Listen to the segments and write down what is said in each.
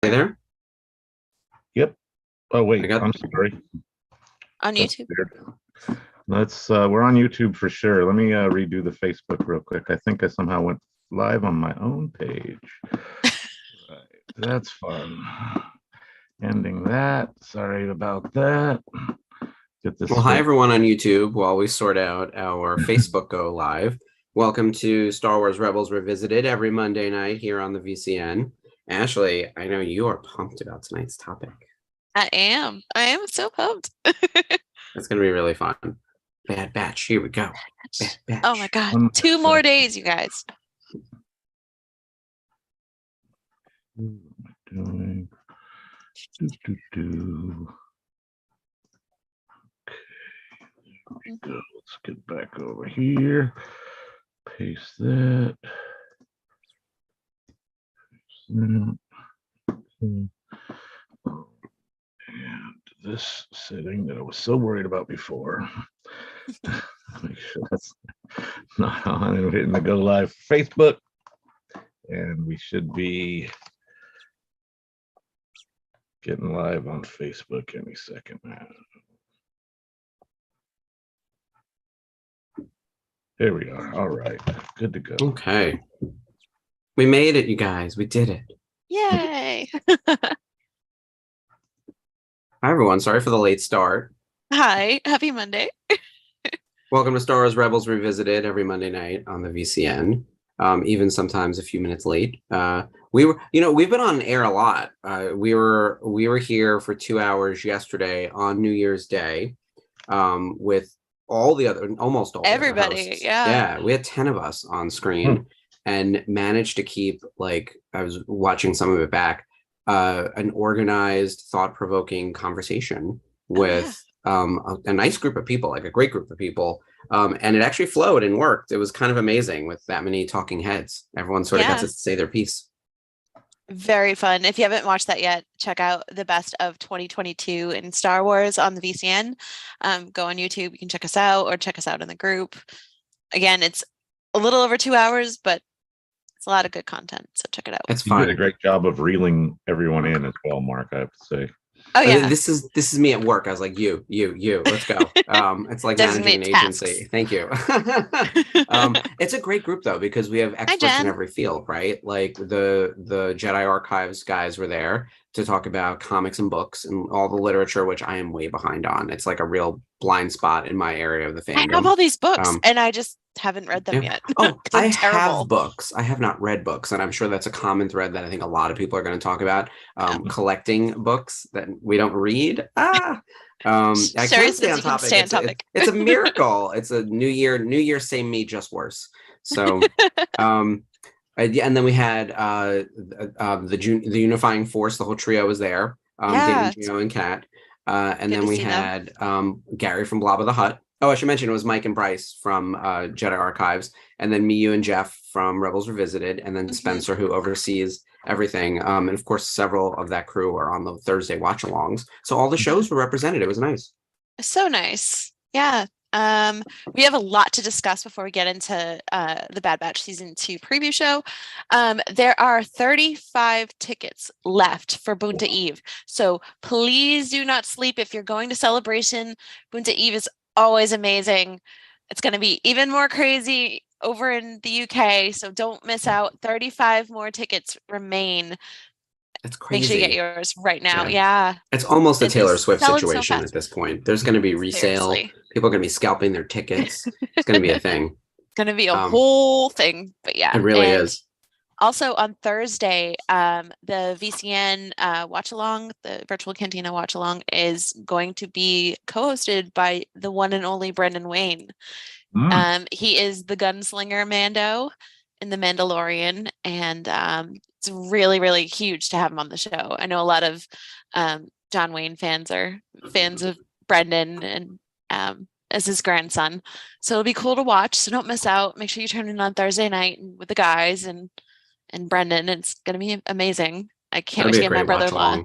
Hey there. Yep. Oh I wait, got I'm sorry. On That's YouTube. weird. We're on YouTube for sure. Let me redo the Facebook real quick. I think I somehow went live on my own page. Right. That's fun. Ending that. Sorry about that. Get this well, hi straight. everyone on YouTube. While we sort out our Facebook go live, welcome to Star Wars Rebels Revisited every Monday night here on the VCN. Ashley, I know you are pumped about tonight's topic. I am so pumped. It's going to be really fun. Bad Batch. Here we go. Bad Batch. Oh my God. 2 more days, you guys. What am I doing? Okay. Let's get back over here. Paste that. And this setting that I was so worried about before. Make sure that's not on and hitting the go live Facebook. And we should be getting live on Facebook any second now. There we are. All right. Good to go. Okay. We made it, you guys. We did it. Yay. Hi, everyone. Sorry for the late start. Hi. Happy Monday. Welcome to Star Wars Rebels Revisited every Monday night on the VCN. Even sometimes a few minutes late. We've been on air a lot. We were here for 2 hours yesterday on New Year's Day, with almost all everybody. the other hosts. Yeah, we had 10 of us on screen, and managed to keep, like, I was watching some of it back, an organized, thought-provoking conversation with a nice group of people, like a great group of people. And it actually flowed and worked. It was kind of amazing with that many talking heads. Everyone sort of got to say their piece. Very fun. If you haven't watched that yet, check out the best of 2022 in Star Wars on the VCN. Go on YouTube. You can check us out or check us out in the group. Again, it's a little over 2 hours, but it's a lot of good content. So check it out. It's fun. You did a great job of reeling everyone in as well, Mark, I have to say. Oh yeah. This is me at work. I was like, you, let's go. It's like managing an agency. Thank you. It's a great group though, because we have experts in every field, right? Like the Jedi Archives guys were there to talk about comics and books and all the literature, which I am way behind on. It's like a real blind spot in my area of the fandom. I have all these books and I just haven't read them yet. Oh, I have books. I have not read books, and I'm sure that's a common thread that I think a lot of people are going to talk about. Collecting books that we don't read. I can't stay on topic. It's a miracle. It's a new year, same me, just worse. So, and then we had the unifying force. The whole trio was there. Dave, Gino, and Kat. And then we had Gary from Blob of the Hutt. Oh, I should mention it was Mike and Bryce from Jedi Archives, and then me, you, and Jeff from Rebels Revisited, and then Spencer, who oversees everything. And of course, several of that crew are on the Thursday watch-alongs. So all the shows were represented. It was nice. So nice. Yeah. We have a lot to discuss before we get into the Bad Batch Season 2 preview show. There are 35 tickets left for Bunta Eve. So please do not sleep if you're going to Celebration. Bunta Eve is always amazing. It's going to be even more crazy over in the UK, so don't miss out. 35 more tickets remain. That's crazy. Make sure you get yours right now. Yeah. It's almost a Taylor Swift situation at this point. There's going to be resale. Seriously. People are going to be scalping their tickets. It's going to be a thing. It's going to be a whole thing, but yeah. It really is. Also on Thursday, the VCN watch along, the virtual Cantina watch along, is going to be co-hosted by the one and only Brendan Wayne. He is the gunslinger Mando in The Mandalorian, and it's really, really huge to have him on the show. I know a lot of John Wayne fans are fans of Brendan and as his grandson, so it'll be cool to watch. So don't miss out. Make sure you turn in on Thursday night with the guys and Brendan. It's gonna be amazing. I can't wait to get my brother-in-law.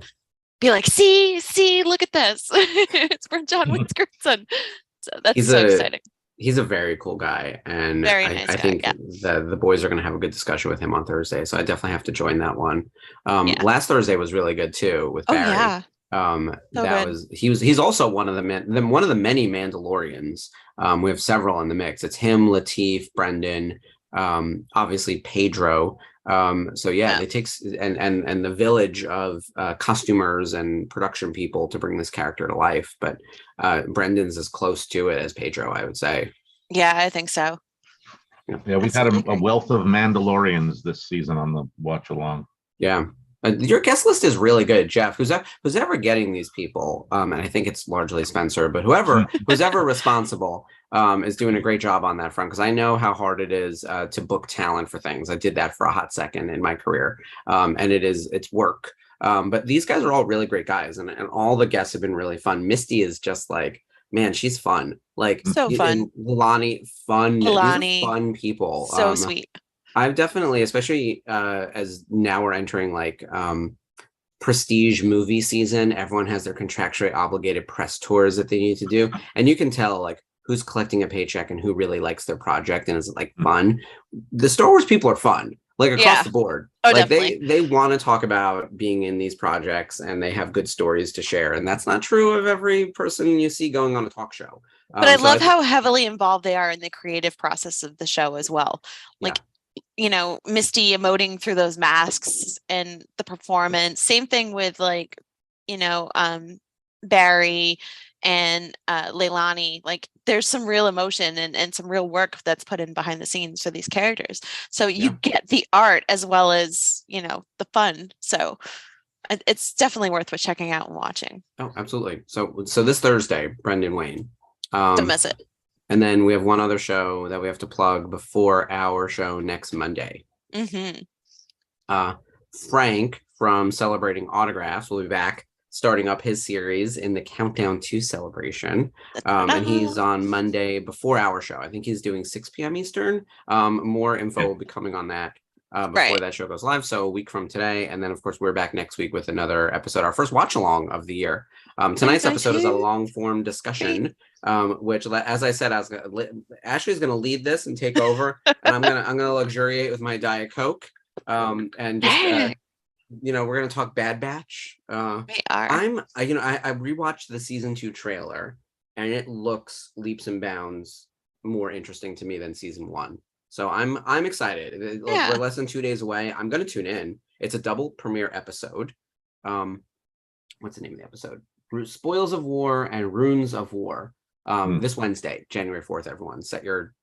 Be like, see, look at this. It's for John Wayne's grandson. So that's so exciting. He's a very cool guy, and Very nice I guy, think yeah. the boys are going to have a good discussion with him on Thursday. So I definitely have to join that one. Yeah. Last Thursday was really good too with Oh Barry. yeah. So That good. was he's also one of one of the many Mandalorians. We have several in the mix. It's him, Latif, Brendan, obviously Pedro. So yeah, Yeah. it takes and the village of costumers and production people to bring this character to life. But Brendan's as close to it as Pedro, I would say. Yeah, I think so. Yeah, we've had Absolutely a agree. wealth of Mandalorians this season on the watch along. Yeah. Your guest list is really good, Jeff. Who's ever getting these people? And I think it's largely Spencer, but who's ever responsible is doing a great job on that front because I know how hard it is to book talent for things. I did that for a hot second in my career, and it's work. But these guys are all really great guys, and all the guests have been really fun. Misty is just like, man, she's fun. Like, So fun. and Lilani, fun. These are Lilani, fun people. so sweet. I've definitely, especially as now we're entering like prestige movie season, everyone has their contractually obligated press tours that they need to do. And you can tell like who's collecting a paycheck and who really likes their project and is like fun. The Star Wars people are fun, like across Yeah. the board. Oh, Like definitely. they want to talk about being in these projects and they have good stories to share. And that's not true of every person you see going on a talk show. But I So I love think, how heavily involved they are in the creative process of the show as well. yeah, Like, Misty emoting through those masks and the performance. Same thing with like, you know, Barry and Leilani. Like there's some real emotion and some real work that's put in behind the scenes for these characters. So you yeah. get the art as well as, the fun. So it's definitely worth checking out and watching. Oh, absolutely. So this Thursday, Brendan Wayne. Don't Um, miss it. And then we have one other show that we have to plug before our show next Monday. Mm-hmm. Frank from Celebrating Autographs will be back starting up his series in the Countdown to Celebration. And he's on Monday before our show. I think he's doing 6 p.m. Eastern. More info will be coming on that before that show goes live. So a week from today. And then, of course, we're back next week with another episode, our first watch along of the year. Tonight's episode is a long form discussion, which, as I said, Ashley's going to lead this and take over, and I'm gonna luxuriate with my Diet Coke, and just we're gonna talk Bad Batch. We are. I rewatched the season 2 trailer, and it looks leaps and bounds more interesting to me than season 1. So I'm excited. Yeah. We're less than 2 days away. I'm gonna tune in. It's a double premiere episode. What's the name of the episode? Spoils of War and Runes of War. This Wednesday, January 4th, everyone. Set your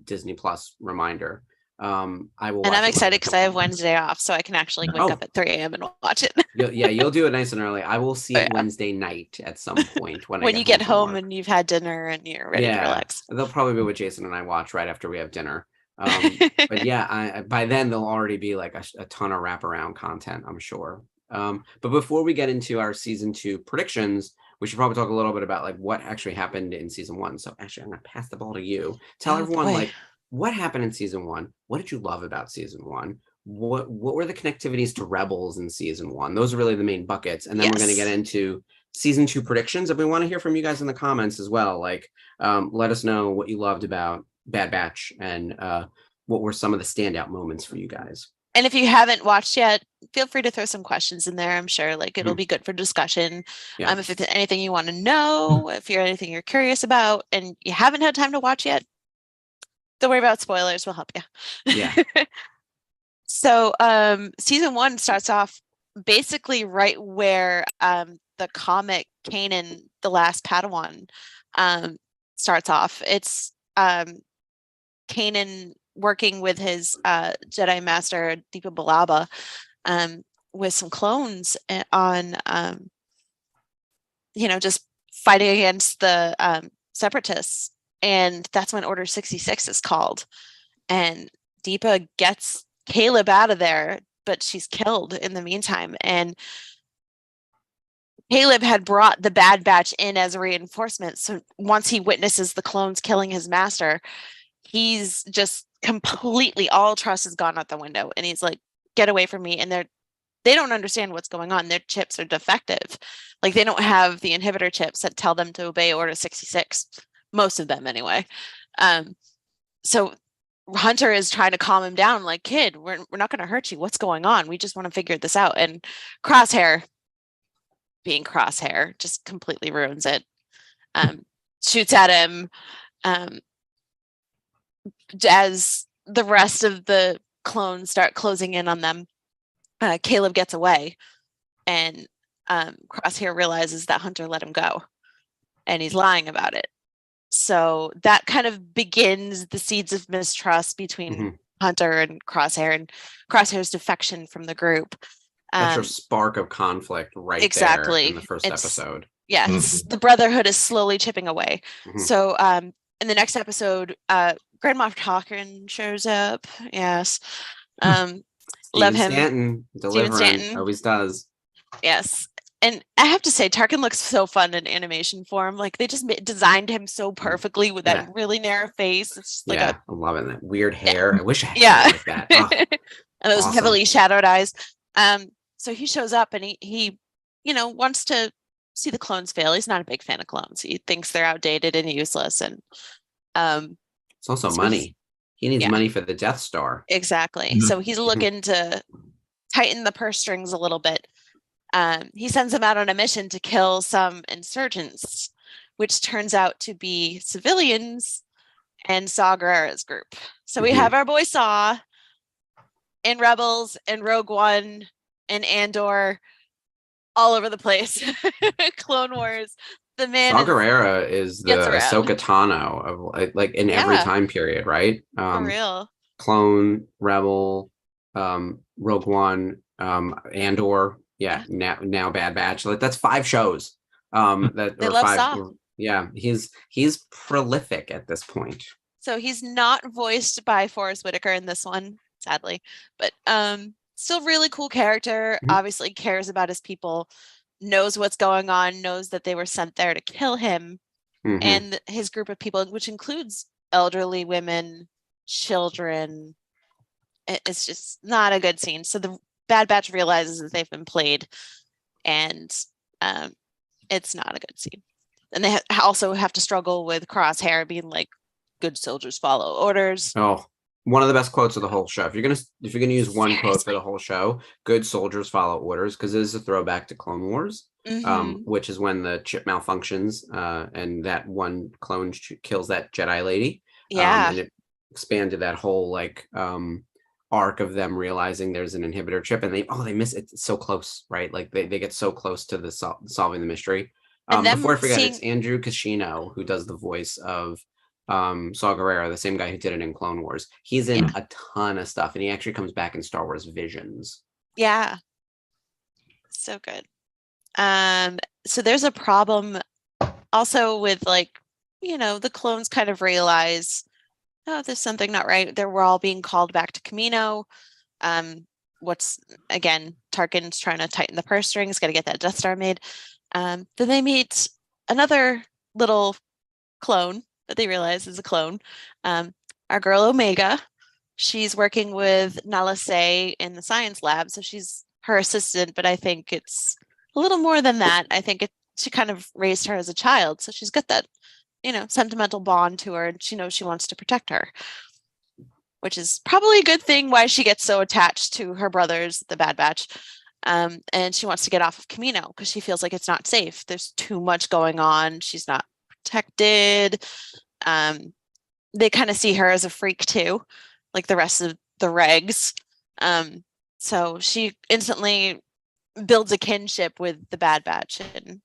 Disney Plus reminder. I will. And I'm excited because I have Wednesday off, so I can actually wake up at 3 a.m. and watch it. You'll do it nice and early. I will see it Wednesday night at some point when you get home and you've had dinner and you're ready to relax. They'll probably be what Jason and I watch right after we have dinner. But yeah, by then there'll already be like a ton of wraparound content, I'm sure. But before we get into our season 2 predictions, we should probably talk a little bit about like what actually happened in season 1. So actually, I'm gonna pass the ball to you. Tell everyone like what happened in season 1. What did you love about season 1? What were the connectivities to Rebels in season 1? Those are really the main buckets, and then we're gonna get into season 2 predictions. And we want to hear from you guys in the comments as well. Like, let us know what you loved about Bad Batch and what were some of the standout moments for you guys. And if you haven't watched yet, feel free to throw some questions in there. I'm sure like it'll be good for discussion. If it's anything you want to know, if you're anything you're curious about and you haven't had time to watch yet, don't worry about spoilers. We'll help you. Yeah. So season 1 starts off basically right where the comic Kanan, the Last Padawan, starts off. It's Kanan working with his Jedi Master Deepa Balaba with some clones on just fighting against the separatists, and that's when Order 66 is called, and Deepa gets Caleb out of there, but she's killed in the meantime. And Caleb had brought the Bad Batch in as a reinforcement, so once he witnesses the clones killing his master, he's just completely, all trust has gone out the window, and he's like, get away from me. And they don't understand what's going on. Their chips are defective. Like they don't have the inhibitor chips that tell them to obey Order 66, most of them anyway. So Hunter is trying to calm him down, like, kid, we're not going to hurt you. What's going on? We just want to figure this out. And Crosshair, being Crosshair, just completely ruins it. Shoots at him. As the rest of the clones start closing in on them, Caleb gets away, and Crosshair realizes that Hunter let him go, and he's lying about it. So that kind of begins the seeds of mistrust between Hunter and Crosshair's defection from the group. That's your spark of conflict right exactly. there in the first episode. Yes, the Brotherhood is slowly chipping away. So in the next episode, Grand Moff Tarkin shows up. Yes. Love him. Stanton, delivering, always does. Yes. And I have to say, Tarkin looks so fun in animation form. Like, they just designed him so perfectly with that really narrow face. It's just like I love it. That weird hair. I wish I had hair like that. Oh, and those heavily shadowed eyes. So he shows up, and he wants to see the clones fail. He's not a big fan of clones. He thinks they're outdated and useless. And it's also money. He needs money for the Death Star. Exactly. So he's looking to tighten the purse strings a little bit. He sends them out on a mission to kill some insurgents, which turns out to be civilians and Saw Gerrera's group. So we have our boy Saw in Rebels and Rogue One and Andor, all over the place. Clone Wars. The man Saw Gerrera is the Ahsoka Tano of like in every time period, right? For real. Clone, Rebel, Rogue One, Andor. Yeah, now Bad Batch. Like, that's 5 shows. That they love 5. Saw. Yeah, he's prolific at this point. So he's not voiced by Forrest Whitaker in this one, sadly, but still really cool character. Obviously cares about his people, knows what's going on, knows that they were sent there to kill him, and his group of people, which includes elderly women, children. It's just not a good scene. So the Bad Batch realizes that they've been played, and it's not a good scene. And they also have to struggle with Crosshair being like, "Good soldiers follow orders." Oh, one of the best quotes of the whole show. If you're gonna use one quote for the whole show, "Good soldiers follow orders," because it is a throwback to Clone Wars, which is when the chip malfunctions, and that one clone kills that Jedi lady. Yeah, and it expanded that whole arc of them realizing there's an inhibitor chip, and they miss it. It's so close, right? Like they get so close to the solving the mystery. Before I forget, it's Andrew Cascino who does the voice of Saw Gerrera, the same guy who did it in Clone Wars. He's in a ton of stuff, and he actually comes back in Star Wars Visions. Yeah, so good. So there's a problem also with the clones kind of realize, oh, there's something not right. We're all being called back to Camino. Tarkin's trying to tighten the purse strings, got to get that Death Star made. Then they meet another little clone that they realize is a clone. Our girl Omega, she's working with Nala Se in the science lab, so she's her assistant, but I think it's a little more than that. I think she kind of raised her as a child, so she's got that sentimental bond to her, and she knows she wants to protect her, which is probably a good thing why she gets so attached to her brothers, the Bad Batch. And she wants to get off of Camino because she feels like it's not safe. There's too much going on. She's not protected. They kind of see her as a freak too, like the rest of the regs. So she instantly builds a kinship with the Bad Batch, and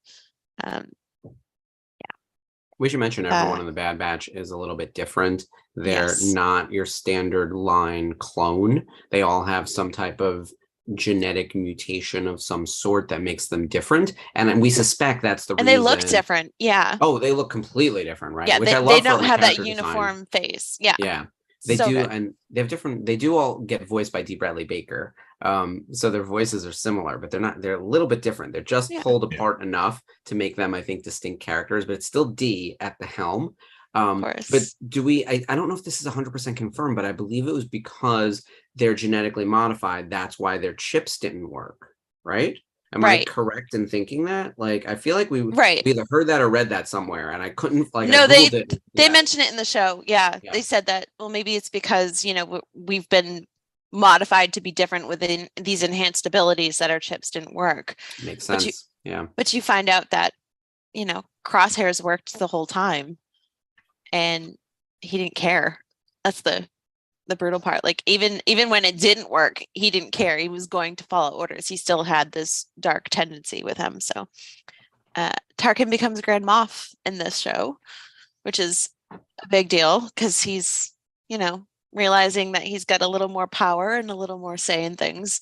we should mention everyone in the Bad Batch is a little bit different. They're not your standard line clone. They all have some type of genetic mutation of some sort that makes them different, and we suspect that's the reason. And they look different. Yeah. Oh, they look completely different, right? Yeah, which I love. They don't have that uniform face. Yeah. Yeah. They do, and they have different. They do all get voiced by D. Bradley Baker, so their voices are similar, but they're not. They're a little bit different. They're just pulled apart enough to make them, I think, distinct characters. But it's still D at the helm. But do we? I don't know if this is 100% confirmed, but I believe it was because they're genetically modified. That's why their chips didn't work, right? Am I correct in thinking that? Like, I feel like we either heard that or read that somewhere, and I couldn't, like, no, I Googled it. They mention it in the show. Yeah. They said that, well, maybe it's because, we've been modified to be different within these enhanced abilities that our chips didn't work. Makes sense. But you find out that, Crosshairs worked the whole time and he didn't care. That's the brutal part. Like, even when it didn't work, he didn't care. He was going to follow orders. He still had this dark tendency with him. So Tarkin becomes Grand Moff in this show, which is a big deal because he's, realizing that he's got a little more power and a little more say in things,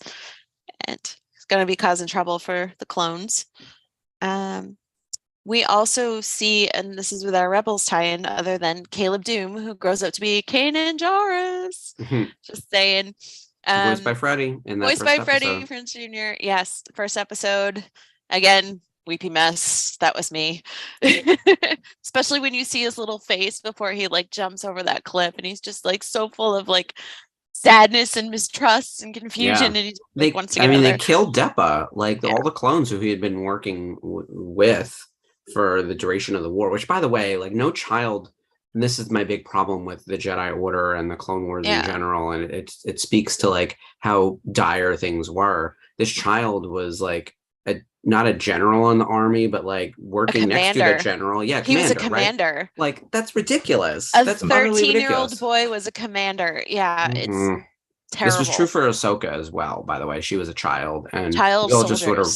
and he's going to be causing trouble for the clones. We also see, and this is with our Rebels tie-in, other than Caleb Doom, who grows up to be Kanan Jarrus. Just saying. Voiced by Freddie in that voiced by Freddie Prinze Jr. Yes, first episode. Again, weepy mess. That was me. Especially when you see his little face before he like jumps over that cliff, and he's just like so full of like sadness and mistrust and confusion. And he wants to get they killed Depa, like all the clones who he had been working with for the duration of the war, which, by the way, like, no child, and this is my big problem with the Jedi Order and the Clone Wars in general, and it speaks to like how dire things were. This child was like not a general in the army, but like working next to the general. Yeah, he was a commander. Right? Like, that's ridiculous. That's 13-year-old boy was a commander. Yeah, it's terrible. This was true for Ahsoka as well, by the way. She was a child, and child we all soldiers. just sort of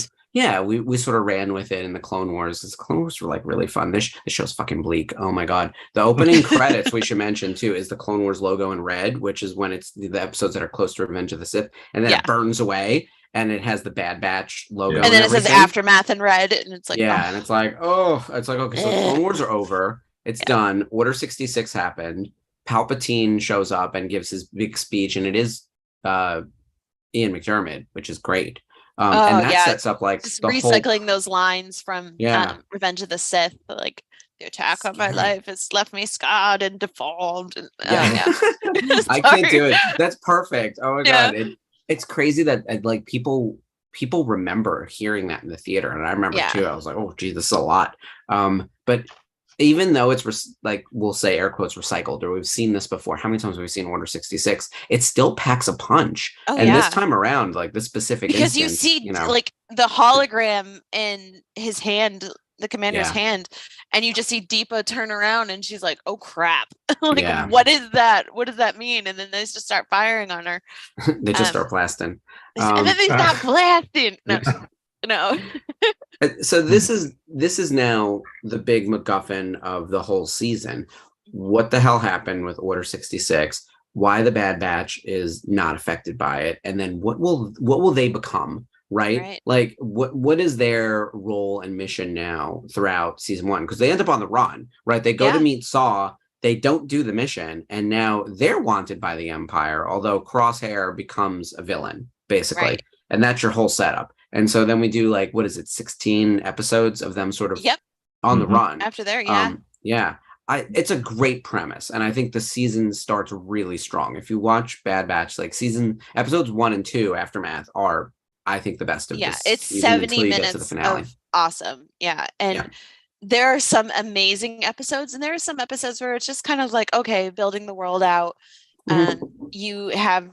we sort of ran with it in the Clone Wars. The Clone Wars were like really fun. This show's fucking bleak. Oh my god. The opening credits we should mention too is the Clone Wars logo in red, which is when it's the episodes that are close to Revenge of the Sith, and then it burns away. And it has the Bad Batch logo. And then it says Aftermath in red. And it's like, and it's like, okay, so Clone Wars are over. It's done. Order 66 happened. Palpatine shows up and gives his big speech. And it is Ian McDiarmid, which is great. And that sets up like just recycling those lines from Revenge of the Sith. Like, the attack on my life has left me scarred and deformed. And, I can't do it. That's perfect. Oh my God. It's crazy that like people remember hearing that in the theater, and I remember too. I was like, oh gee, this is a lot. But even though it's like, we'll say air quotes recycled, or we've seen this before, how many times have we seen Order 66? It still packs a punch. This time around, like this specific because instance, you see like the hologram in his hand, the commander's hand, and you just see Deepa turn around and she's like, oh crap. Like, what is that? What does that mean? And then they just start firing on her. They just start blasting. And then they stop blasting. No. So this is now the big MacGuffin of the whole season. What the hell happened with Order 66? Why the Bad Batch is not affected by it, and then what will they become? Right? Like, what is their role and mission now throughout season 1? Because they end up on the run, right? They go to meet Saw, they don't do the mission, and now they're wanted by the Empire, although Crosshair becomes a villain, basically. And that's your whole setup. And so then we do, like, what is it, 16 episodes of them sort of on the run. After there, it's a great premise, and I think the season starts really strong. If you watch Bad Batch, like episodes 1 and 2, Aftermath, are, I think, the best of this. It's 70 minutes of awesome. And there are some amazing episodes, and there are some episodes where it's just kind of like, okay, building the world out. You have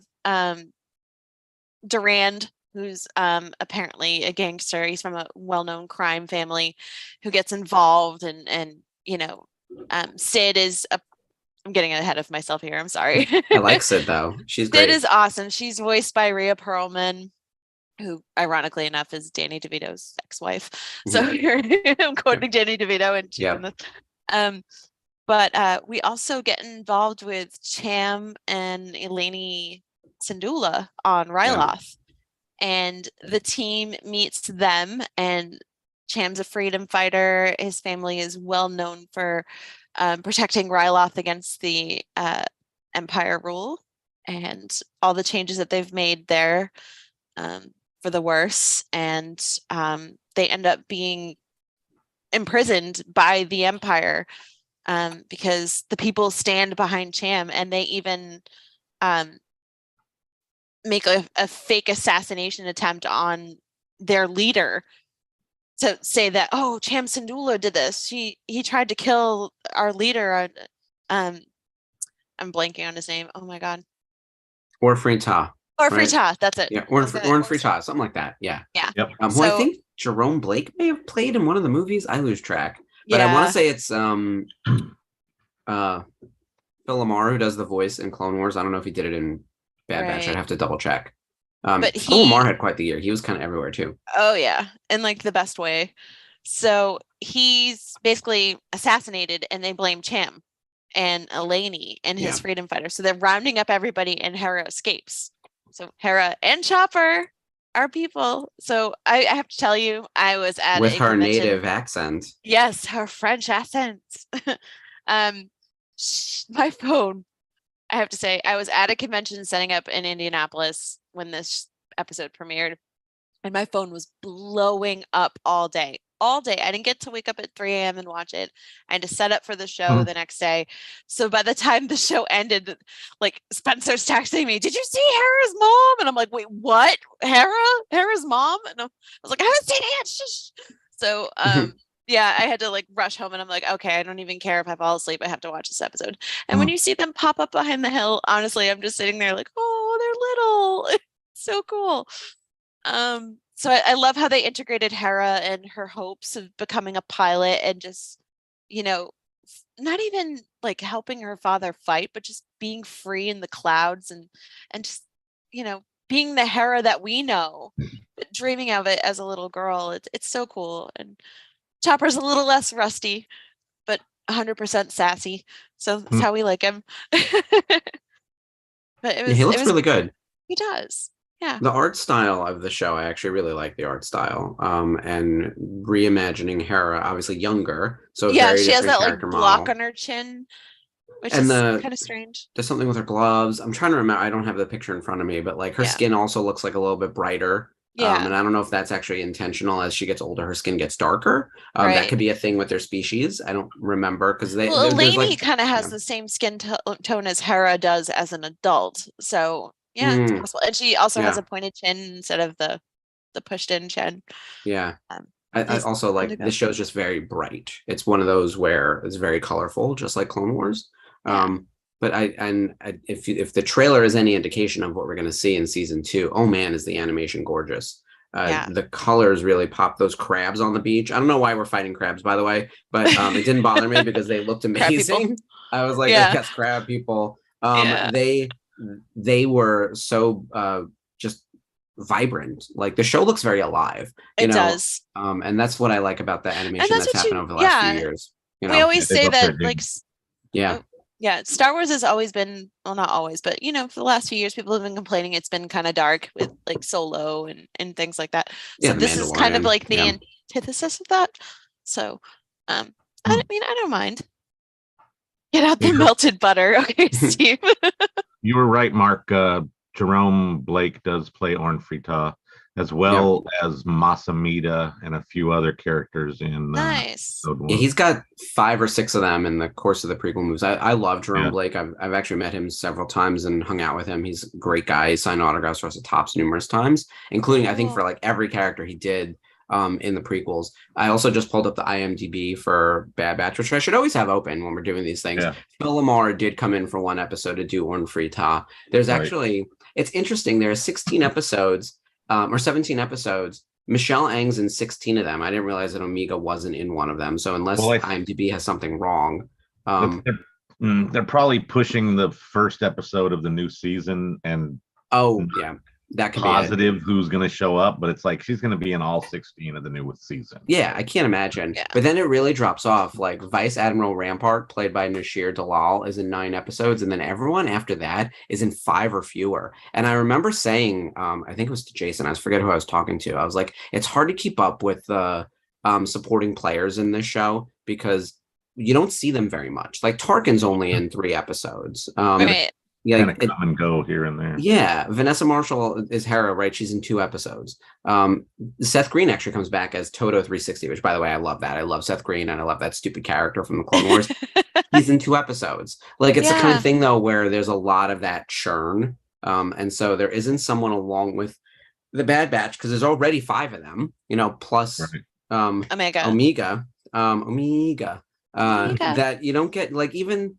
Durand, who's apparently a gangster. He's from a well-known crime family who gets involved, and Sid is I'm getting ahead of myself here. I'm sorry. I like Sid though. She's great. Sid is awesome. She's voiced by Rhea Perlman, who ironically enough is Danny DeVito's ex-wife. So here I'm quoting Danny DeVito and she's in this. But we also get involved with Cham and Eleni Syndulla on Ryloth. And the team meets them, and Cham's a freedom fighter. His family is well known for protecting Ryloth against the Empire rule, and all the changes that they've made there for the worse. And they end up being imprisoned by the Empire because the people stand behind Cham, and they even make a fake assassination attempt on their leader to say that, oh, Cham Syndulla did this. He tried to kill our leader. I'm blanking on his name. Oh my God. Orphan Ta. Orphan Ta, that's it. Yeah, Orphan Ta, something like that. Yeah. Yeah. Yep. Who I think Jerome Blake may have played in one of the movies. I lose track. But yeah. I want to say it's Phil Lamar, who does the voice in Clone Wars. I don't know if he did it in Bad Batch. I'd have to double check. But Phil Lamar had quite the year. He was kind of everywhere too. Oh yeah, in like the best way. So he's basically assassinated, and they blame Cham and Elaney and his freedom fighter. So they're rounding up everybody, and Hera escapes. So Hera and Chopper are people. So I have to tell you, I was at with her native accent. Yes, her French accent. My phone, I have to say, I was at a convention setting up in Indianapolis when this episode premiered, and my phone was blowing up all day. I didn't get to wake up at 3 a.m. and watch it. I had to set up for the show the next day. So by the time the show ended, like, Spencer's texting me, "Did you see Hera's mom?" And I'm like, "Wait, what? Hera's mom?" And I was like, "I haven't seen it yet." So yeah, I had to like rush home, and I'm like, okay, I don't even care if I fall asleep. I have to watch this episode. And when you see them pop up behind the hill, honestly, I'm just sitting there like, oh, they're little. It's so cool. So I love how they integrated Hera and her hopes of becoming a pilot, and just, not even like helping her father fight, but just being free in the clouds, and just, being the Hera that we know, but dreaming of it as a little girl. It's so cool. And Chopper's a little less rusty, but 100% sassy. So that's how we like him. But he looks really good. He does. Yeah. The art style of the show, I actually really like the art style. And reimagining Hera, obviously younger. So yeah, she has that like block on her chin, which is kind of strange. There's something with her gloves. I'm trying to remember. I don't have the picture in front of me, but like her skin also looks like a little bit brighter. Yeah. And I don't know if that's actually intentional. As she gets older, her skin gets darker. That could be a thing with their species. I don't remember, because Elaney kind of has the same skin tone as Hera does as an adult. So yeah, it's possible. And she also has a pointed chin instead of the pushed in chin. Yeah. I also like this show's just very bright. It's one of those where it's very colorful, just like Clone Wars. Yeah. But if the trailer is any indication of what we're going to see in season 2, oh man, is the animation gorgeous. The colors really pop. Those crabs on the beach. I don't know why we're fighting crabs, by the way, but it didn't bother me because they looked amazing. I was like, yes, crab people. They were so just vibrant. Like, the show looks very alive. It does. And that's what I like about the animation that's happened over the last few years. We always say that, like, Star Wars has always been, well, not always, but for the last few years, people have been complaining it's been kind of dark with like Solo and things like that. So this is kind of like the antithesis of that. So I don't mind. Get out the melted butter. Okay, Steve. You were right, Mark. Jerome Blake does play Orn Frita, as well as Masamita and a few other characters in nice. He's got 5 or 6 of them in the course of the prequel movies. I love Jerome Blake. I've actually met him several times and hung out with him. He's a great guy. He signed autographs for us at Topps numerous times, including I think for like every character he did in the prequels. I also just pulled up the IMDb for Bad Batch, which I should always have open when we're doing these things. Phil Lamar did come in for one episode to do Orn Frita. There's actually, it's interesting, there are 16 episodes or 17 episodes. Michelle Ang's in 16 of them. I didn't realize that Omega wasn't in one of them. So unless IMDb has something wrong, they're probably pushing the first episode of the new season and that could positive who's going to show up, but it's like she's going to be in all 16 of the newest season. Yeah, I can't imagine. Yeah. But then it really drops off. Like Vice Admiral Rampart, played by Nasir Dalal, is in 9 episodes, and then everyone after that is in 5 or fewer. And I remember saying, I think it was to Jason, I forget who I was talking to. I was like, it's hard to keep up with the supporting players in this show because you don't see them very much. Like Tarkin's only in 3 episodes. Yeah, kind of come and go here and there. Yeah, Vanessa Marshall is Hera, right? She's in 2 episodes. Seth Green actually comes back as Toto 360, which, by the way, I love that. I love Seth Green, and I love that stupid character from the Clone Wars. He's in 2 episodes. Like, it's the kind of thing, though, where there's a lot of that churn. And so there isn't someone along with the Bad Batch, because there's already 5 of them, plus Omega, that you don't get, like, even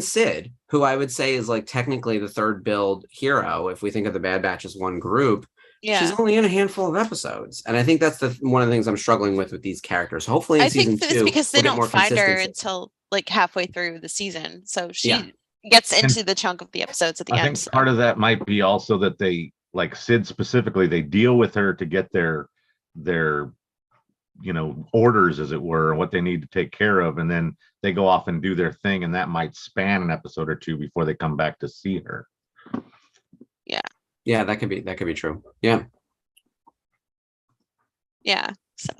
Sid, who I would say is like technically the third build hero, if we think of the Bad Batch as one group. She's only in a handful of episodes, and I think that's one of the things I'm struggling with these characters. Hopefully in season 2, it's because they don't find her until like halfway through the season, so she gets into the chunk of the episodes at the end. I think part of that might be also that they, like Sid specifically, they deal with her to get their orders, as it were, what they need to take care of, and then they go off and do their thing, and that might span an episode or 2 before they come back to see her. Yeah, that could be true. Yeah. So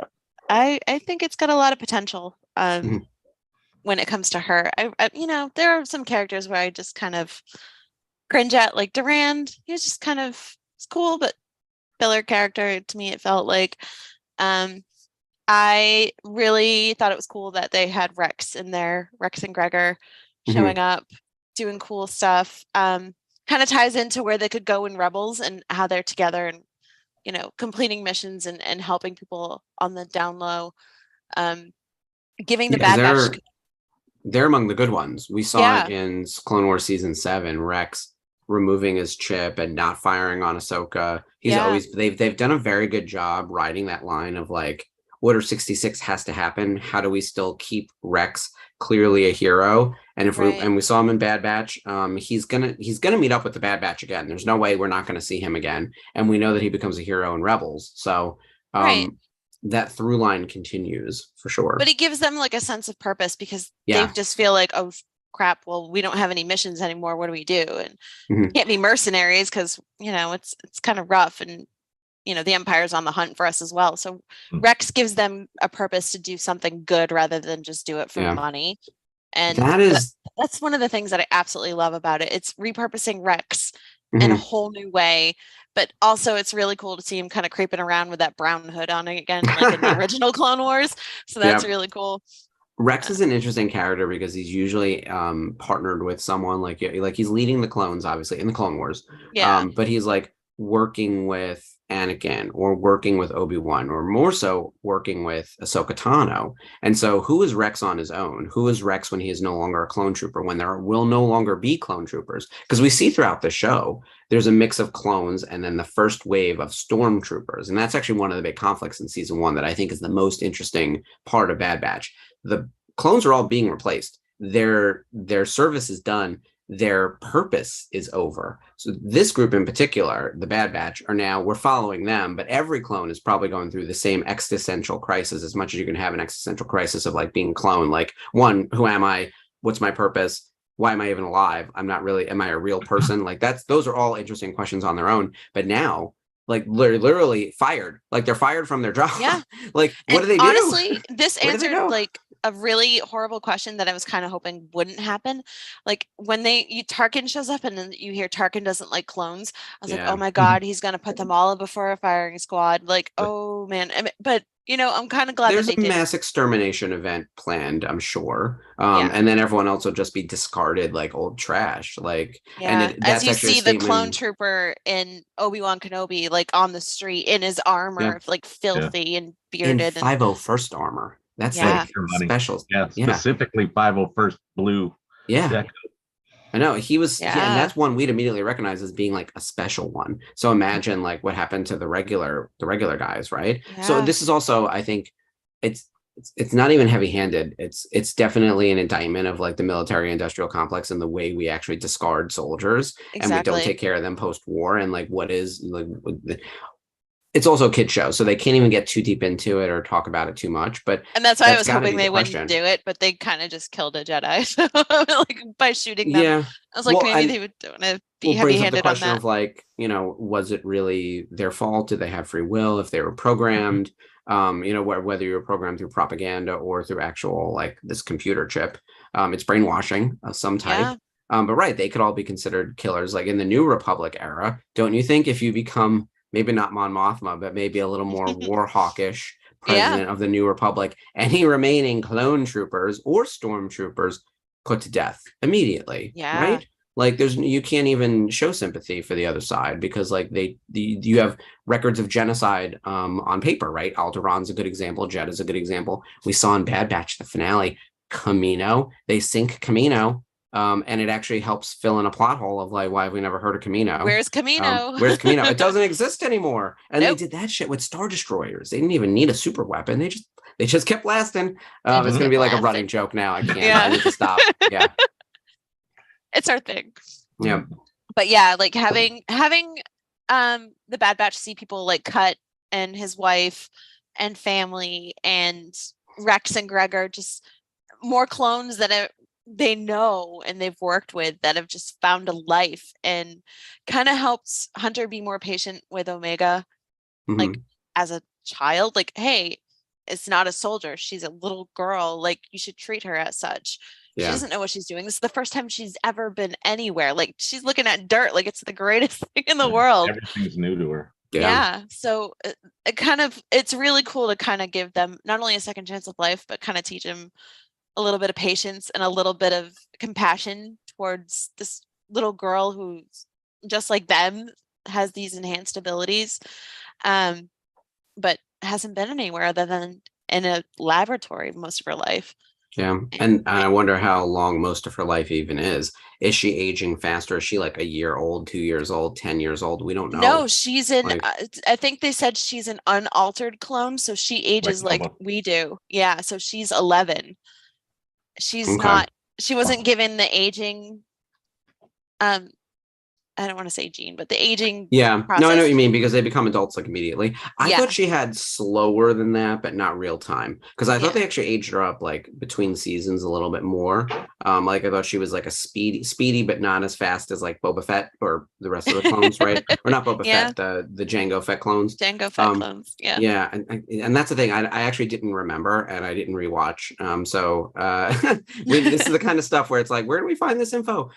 I think it's got a lot of potential when it comes to her. I there are some characters where I just kind of cringe at, like Durand. He was just kind of, it's cool, but filler character to me. It felt like I really thought it was cool that they had Rex in there, Rex and Gregor showing up, doing cool stuff. Kind of ties into where they could go in Rebels and how they're together and, completing missions and helping people on the down low. Giving the Bad Batch. They're among the good ones. We saw it in Clone Wars season 7, Rex removing his chip and not firing on Ahsoka. They've done a very good job riding that line of like, Order 66 has to happen. How do we still keep Rex clearly a hero? And we saw him in Bad Batch, he's gonna meet up with the Bad Batch again. There's no way we're not gonna see him again. And we know that he becomes a hero in Rebels. So that through line continues for sure. But it gives them like a sense of purpose, because they just feel like, oh crap, well, we don't have any missions anymore. What do we do? And can't be mercenaries because it's kind of rough, and the Empire's on the hunt for us as well. So Rex gives them a purpose to do something good rather than just do it for money. And that's one of the things that I absolutely love about it. It's repurposing Rex in a whole new way, but also it's really cool to see him kind of creeping around with that brown hood on again, like in the original Clone Wars. So that's really cool. Rex is an interesting character because he's usually partnered with someone like he's leading the clones, obviously, in the Clone Wars. But he's like working with Anakin or working with Obi-Wan, or more so working with Ahsoka Tano. And so who is Rex on his own? Who is Rex when he is no longer a clone trooper, when there will no longer be clone troopers? Because we see throughout the show, there's a mix of clones and then the first wave of stormtroopers. And that's actually one of the big conflicts in season 1 that I think is the most interesting part of Bad Batch. The clones are all being replaced. Their service is done. Their purpose is over. So this group in particular, the Bad Batch, we're following them, but every clone is probably going through the same existential crisis, as much as you can have an existential crisis of like being clone. Like, one, who am I? What's my purpose? Why am I even alive? I'm not really, am I a real person? Like those are all interesting questions on their own. But now, like literally fired, like they're fired from their job. Yeah. Like, what do they do? Honestly, this answered like a really horrible question that I was kind of hoping wouldn't happen. Like when Tarkin shows up and then you hear Tarkin doesn't like clones. I was like, oh my God, he's going to put them all before a firing squad. Like, oh man. But I'm kind of glad there's that they a mass extermination event planned, I'm sure. And then everyone else will just be discarded like old trash. Like, and as you see the clone trooper in Obi-Wan Kenobi, like on the street in his armor, like filthy and bearded. In 501st armor. That's like special. Yeah, specifically 501st blue. Yeah. I know he was, and that's one we'd immediately recognize as being like a special one. So imagine like what happened to the regular guys, right? Yeah. So this is also, I think, it's not even heavy-handed. It's definitely an indictment of like the military-industrial complex and the way we actually discard soldiers and we don't take care of them post-war, and like what is like. It's also a kid show, so they can't even get too deep into it or talk about it too much. And that's why I was hoping they wouldn't do it, but they kind of just killed a Jedi, so like by shooting them. Yeah, I was like, maybe they would want to be heavy-handed on that. Of like, was it really their fault? Did they have free will? If they were programmed, whether you were programmed through propaganda or through actual like this computer chip, it's brainwashing of some type. Yeah. But they could all be considered killers. Like in the New Republic era, don't you think if you become maybe not Mon Mothma, but maybe a little more war hawkish president of the New Republic, any remaining clone troopers or stormtroopers put to death immediately, right? Like you can't even show sympathy for the other side because like you have records of genocide on paper, right? Alderon's a good example. Jed is a good example. We saw in Bad Batch, the finale, Camino, they sink Camino. And it actually helps fill in a plot hole of like, why have we never heard of Camino? Where's Camino? Where's Camino? It doesn't exist anymore. And Nope. they did that shit with Star Destroyers. They didn't even need a super weapon. They just kept lasting. It's gonna be like a running joke now. I can't. I need to stop. Yeah. It's our thing. Yeah. But yeah, like having the Bad Batch see people like Cut and his wife and family and Rex and Gregor, just more clones that they know and they've worked with that have just found a life, and kind of helps Hunter be more patient with Omega. Like as a child, like, hey, it's not a soldier, she's a little girl, like you should treat her as such. She doesn't know what she's doing. This is the first time she's ever been anywhere. Like she's looking at dirt like it's the greatest thing in the world. Everything's new to her. Yeah. So it's really cool to kind of give them not only a second chance of life, but kind of teach them a little bit of patience and a little bit of compassion towards this little girl who's just like them, has these enhanced abilities, but hasn't been anywhere other than in a laboratory most of her life. Yeah. And I wonder how long most of her life even is. Is she aging faster? Is she like a year old, 2 years old, 10 years old? We don't know. No, she's in, I think they said she's an unaltered clone. So she ages like we do. Yeah. So she's 11. She's not, she wasn't given the aging, I don't want to say gene, but the aging. Yeah. process. No, I know what you mean, because they become adults like immediately. I thought she had slower than that, but not real time. Because I thought they actually aged her up like between seasons a little bit more. Like I thought she was like a speedy, but not as fast as like Boba Fett or the rest of the clones, right? Or not Boba Fett, the Jango Fett clones. Jango Fett clones. Yeah. Yeah. And that's the thing. I actually didn't remember, and I didn't rewatch. This is the kind of stuff where it's like, where do we find this info?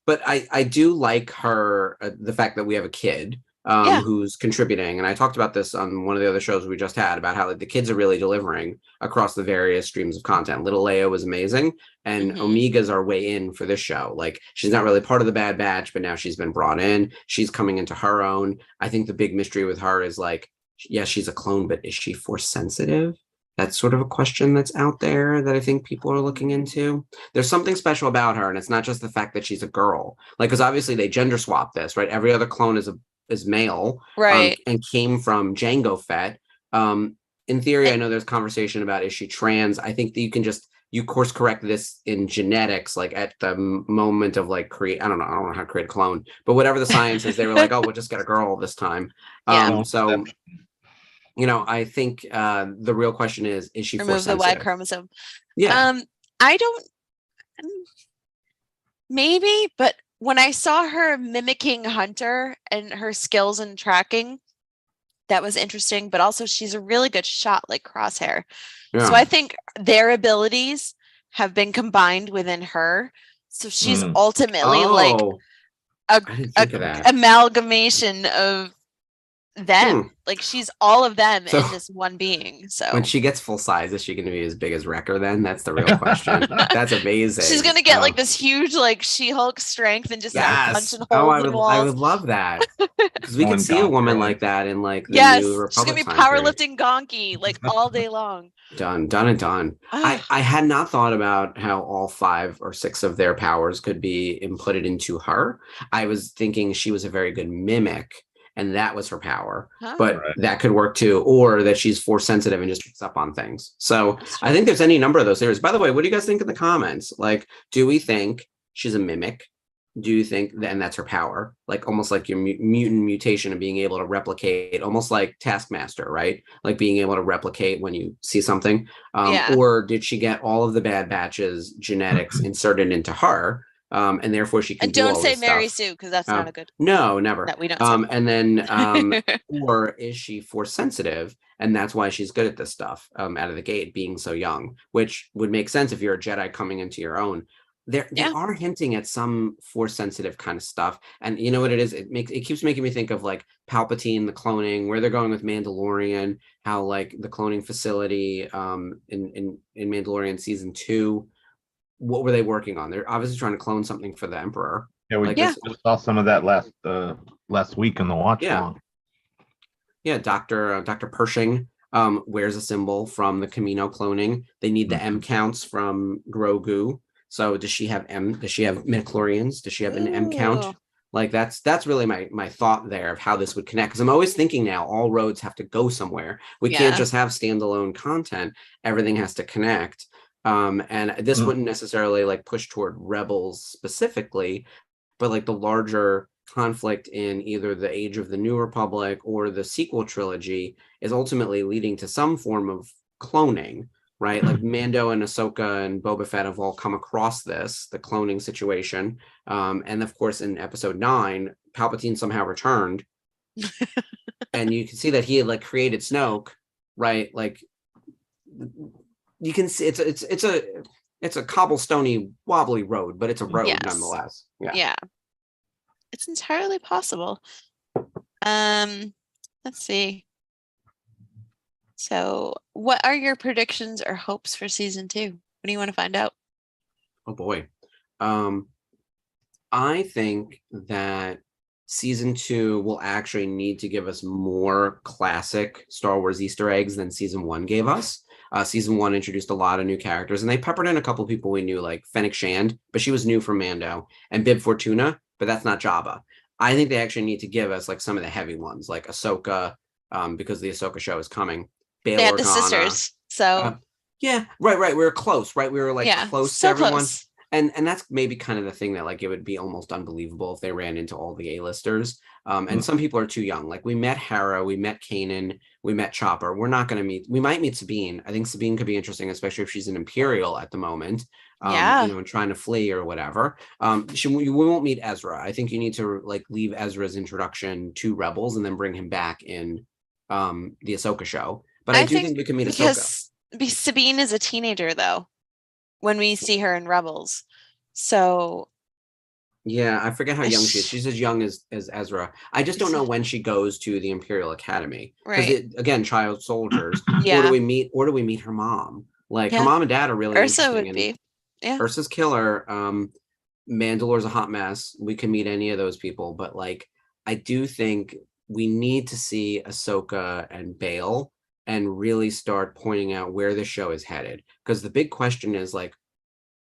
But I do like her, the fact that we have a kid who's contributing. And I talked about this on one of the other shows we just had about how like, the kids are really delivering across the various streams of content. Little Leia was amazing. And Omega's our way in for this show. Like she's not really part of the Bad Batch, but now she's been brought in. She's coming into her own. I think the big mystery with her is like, yes, she's a clone, but is she force sensitive? That's sort of a question that's out there that I think people are looking into. There's something special about her, and it's not just the fact that she's a girl. Like, because obviously they gender swap this, right? Every other clone is male, right? And came from Jango Fett. In theory, I know there's conversation about is she trans. I think that you course correct this in genetics, like at the moment of like I don't know how to create a clone, but whatever the science is, they were like, oh, we'll just get a girl this time. So. You know, I think the real question is she remove the Y chromosome? Yeah. I don't. Maybe, but when I saw her mimicking Hunter and her skills in tracking, that was interesting. But also, she's a really good shot, like Crosshair. Yeah. So I think their abilities have been combined within her. So she's ultimately like a amalgamation of them. Like she's all of them in this one being. So when she gets full size, is she going to be as big as Wrecker then? That's the real question. That's amazing. She's going to get like this huge like She-Hulk strength and just punch and holes in walls. I would love that, because we can see a woman like that in like the new Republic. She's going to be powerlifting Gonki like all day long. Done and done. I had not thought about how all 5 or 6 of their powers could be inputted into her. I was thinking she was a very good mimic, and that was her power, but that could work too, or that she's force sensitive and just picks up on things. So I think there's any number of those theories. By the way, what do you guys think in the comments? Like, do we think she's a mimic? Do you think that, and that's her power, like almost like your mutant mutation of being able to replicate, almost like Taskmaster, right? Like being able to replicate when you see something. Or did she get all of the Bad Batch's genetics inserted into her? And therefore she can and don't say Mary Sue, because that's not a good. No, never. That we don't. And then, or is she force sensitive, and that's why she's good at this stuff out of the gate, being so young, which would make sense if you're a Jedi coming into your own. They are hinting at some force sensitive kind of stuff, and you know what it is. It keeps making me think of like Palpatine, the cloning, where they're going with Mandalorian, how like the cloning facility in Mandalorian season 2. what were they working on? They're obviously trying to clone something for the Emperor. Yeah, we Like, just saw some of that last week in the watch Yeah. along. Yeah, Dr. Pershing wears a symbol from the Camino cloning. They need the M counts from Grogu. So does she have midichlorians? Does she have an M count? Ooh. Like that's really my thought there of how this would connect. Because I'm always thinking now all roads have to go somewhere. We can't just have standalone content. Everything has to connect. And this wouldn't necessarily like push toward Rebels specifically, but like the larger conflict in either the Age of the New Republic or the sequel trilogy is ultimately leading to some form of cloning, right? Like Mando and Ahsoka and Boba Fett have all come across the cloning situation. And of course, in episode 9, Palpatine somehow returned. And you can see that he had like created Snoke, right? Like you can see it's a cobblestony wobbly road, but it's a road nonetheless. Yeah. It's entirely possible. Let's see. So what are your predictions or hopes for season 2? What do you want to find out? Oh boy. I think that season 2 will actually need to give us more classic Star Wars Easter eggs than season 1 gave us. Season 1 introduced a lot of new characters, and they peppered in a couple people we knew, like Fennec Shand, but she was new from Mando, and Bib Fortuna, but that's not Jabba. I think they actually need to give us like some of the heavy ones, like Ahsoka, because the Ahsoka show is coming. Bail they had Organa. The sisters, so yeah, right. We were close, right? We were like close so to everyone. Close. And that's maybe kind of the thing that like it would be almost unbelievable if they ran into all the A-listers. And some people are too young. Like we met Hera, we met Kanan, we met Chopper. We're not going to meet. We might meet Sabine. I think Sabine could be interesting, especially if she's an Imperial at the moment. And trying to flee or whatever. We won't meet Ezra. I think you need to like leave Ezra's introduction to Rebels and then bring him back in the Ahsoka show. But I do think we can meet Ahsoka. Because Sabine is a teenager though when we see her in Rebels. So yeah, I forget how young she is. She's as young as Ezra. I just don't know when she goes to the Imperial Academy. Because again, child soldiers. Or do we meet her mom? Like her mom and dad are really Ursa interesting. Would be. Yeah. Ursa's killer. Mandalore's a hot mess. We can meet any of those people, but like I do think we need to see Ahsoka and Bail and really start pointing out where the show is headed. Because the big question is like,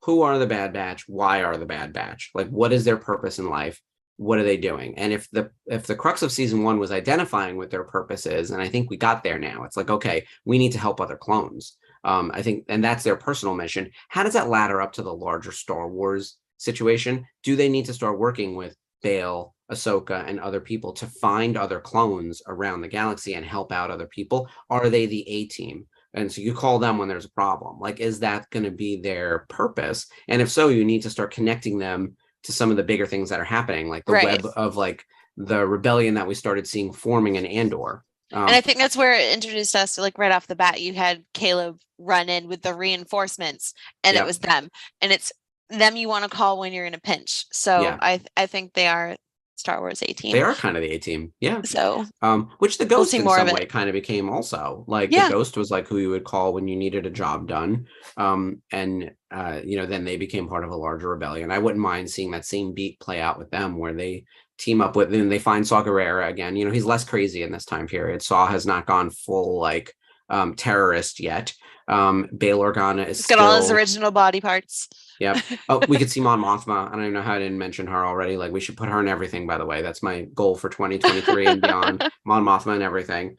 who are the Bad Batch? Why are the Bad Batch? Like, what is their purpose in life? What are they doing? And if the crux of season 1 was identifying what their purpose is, and I think we got there now, it's like, okay, we need to help other clones. I think, and that's their personal mission. How does that ladder up to the larger Star Wars situation? Do they need to start working with Bail, Ahsoka, and other people to find other clones around the galaxy and help out other people? Are they the A-team? And so you call them when there's a problem. Like, is that going to be their purpose? And if so, you need to start connecting them to some of the bigger things that are happening, like the web of like the rebellion that we started seeing forming in Andor. And I think that's where it introduced us to, like, right off the bat, you had Caleb run in with the reinforcements, and it was them. And it's them you want to call when you're in a pinch. So I think they are Star Wars A-team. They are kind of the A-team. Yeah. So which the Ghost in some way kind of became also. Like the Ghost was like who you would call when you needed a job done. And then they became part of a larger rebellion. I wouldn't mind seeing that same beat play out with them where they team up with, and they find Saw Gerrera again. You know, he's less crazy in this time period. Saw has not gone full like terrorist yet. Bail Organa is got all his original body parts. Yeah. Oh, we could see Mon Mothma. I don't even know how I didn't mention her already. Like, we should put her in everything, by the way. That's my goal for 2023 and beyond. Mon Mothma and everything.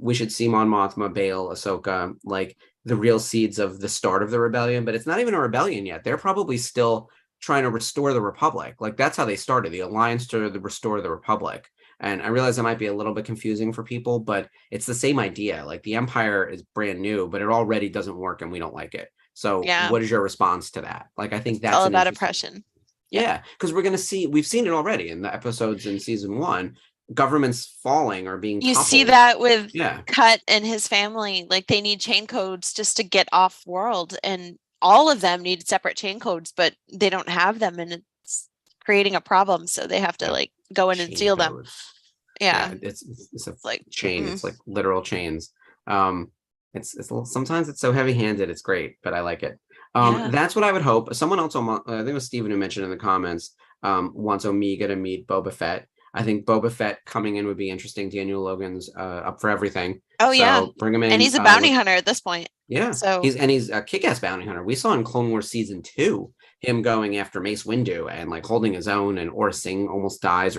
We should see Mon Mothma, Bail, Ahsoka, like the real seeds of the start of the rebellion. But it's not even a rebellion yet. They're probably still trying to restore the Republic. Like, that's how they started, the Alliance to restore the Republic. And I realize that might be a little bit confusing for people, but it's the same idea. Like, the Empire is brand new, but it already doesn't work and we don't like it. So what is your response to that? Like, I think that's all about oppression. Yeah, because we've seen it already in the episodes in season 1. Governments falling or being toppled. You see that with Cut and his family. Like, they need chain codes just to get off world, and all of them need separate chain codes, but they don't have them, and it's creating a problem. So they have to like go in and steal them. Yeah, it's a like chain. It's like literal chains. It's sometimes it's so heavy-handed. It's great, but I like it. That's what I would hope. Someone else, I think it was Steven who mentioned in the comments, wants Omega to meet Boba Fett. I think Boba Fett coming in would be interesting. Daniel Logan's up for everything. Oh, yeah. Bring him in. And he's a bounty hunter at this point. Yeah. So he's a kick-ass bounty hunter. We saw in Clone Wars season 2 him going after Mace Windu and like holding his own, and Aurra Sing almost dies.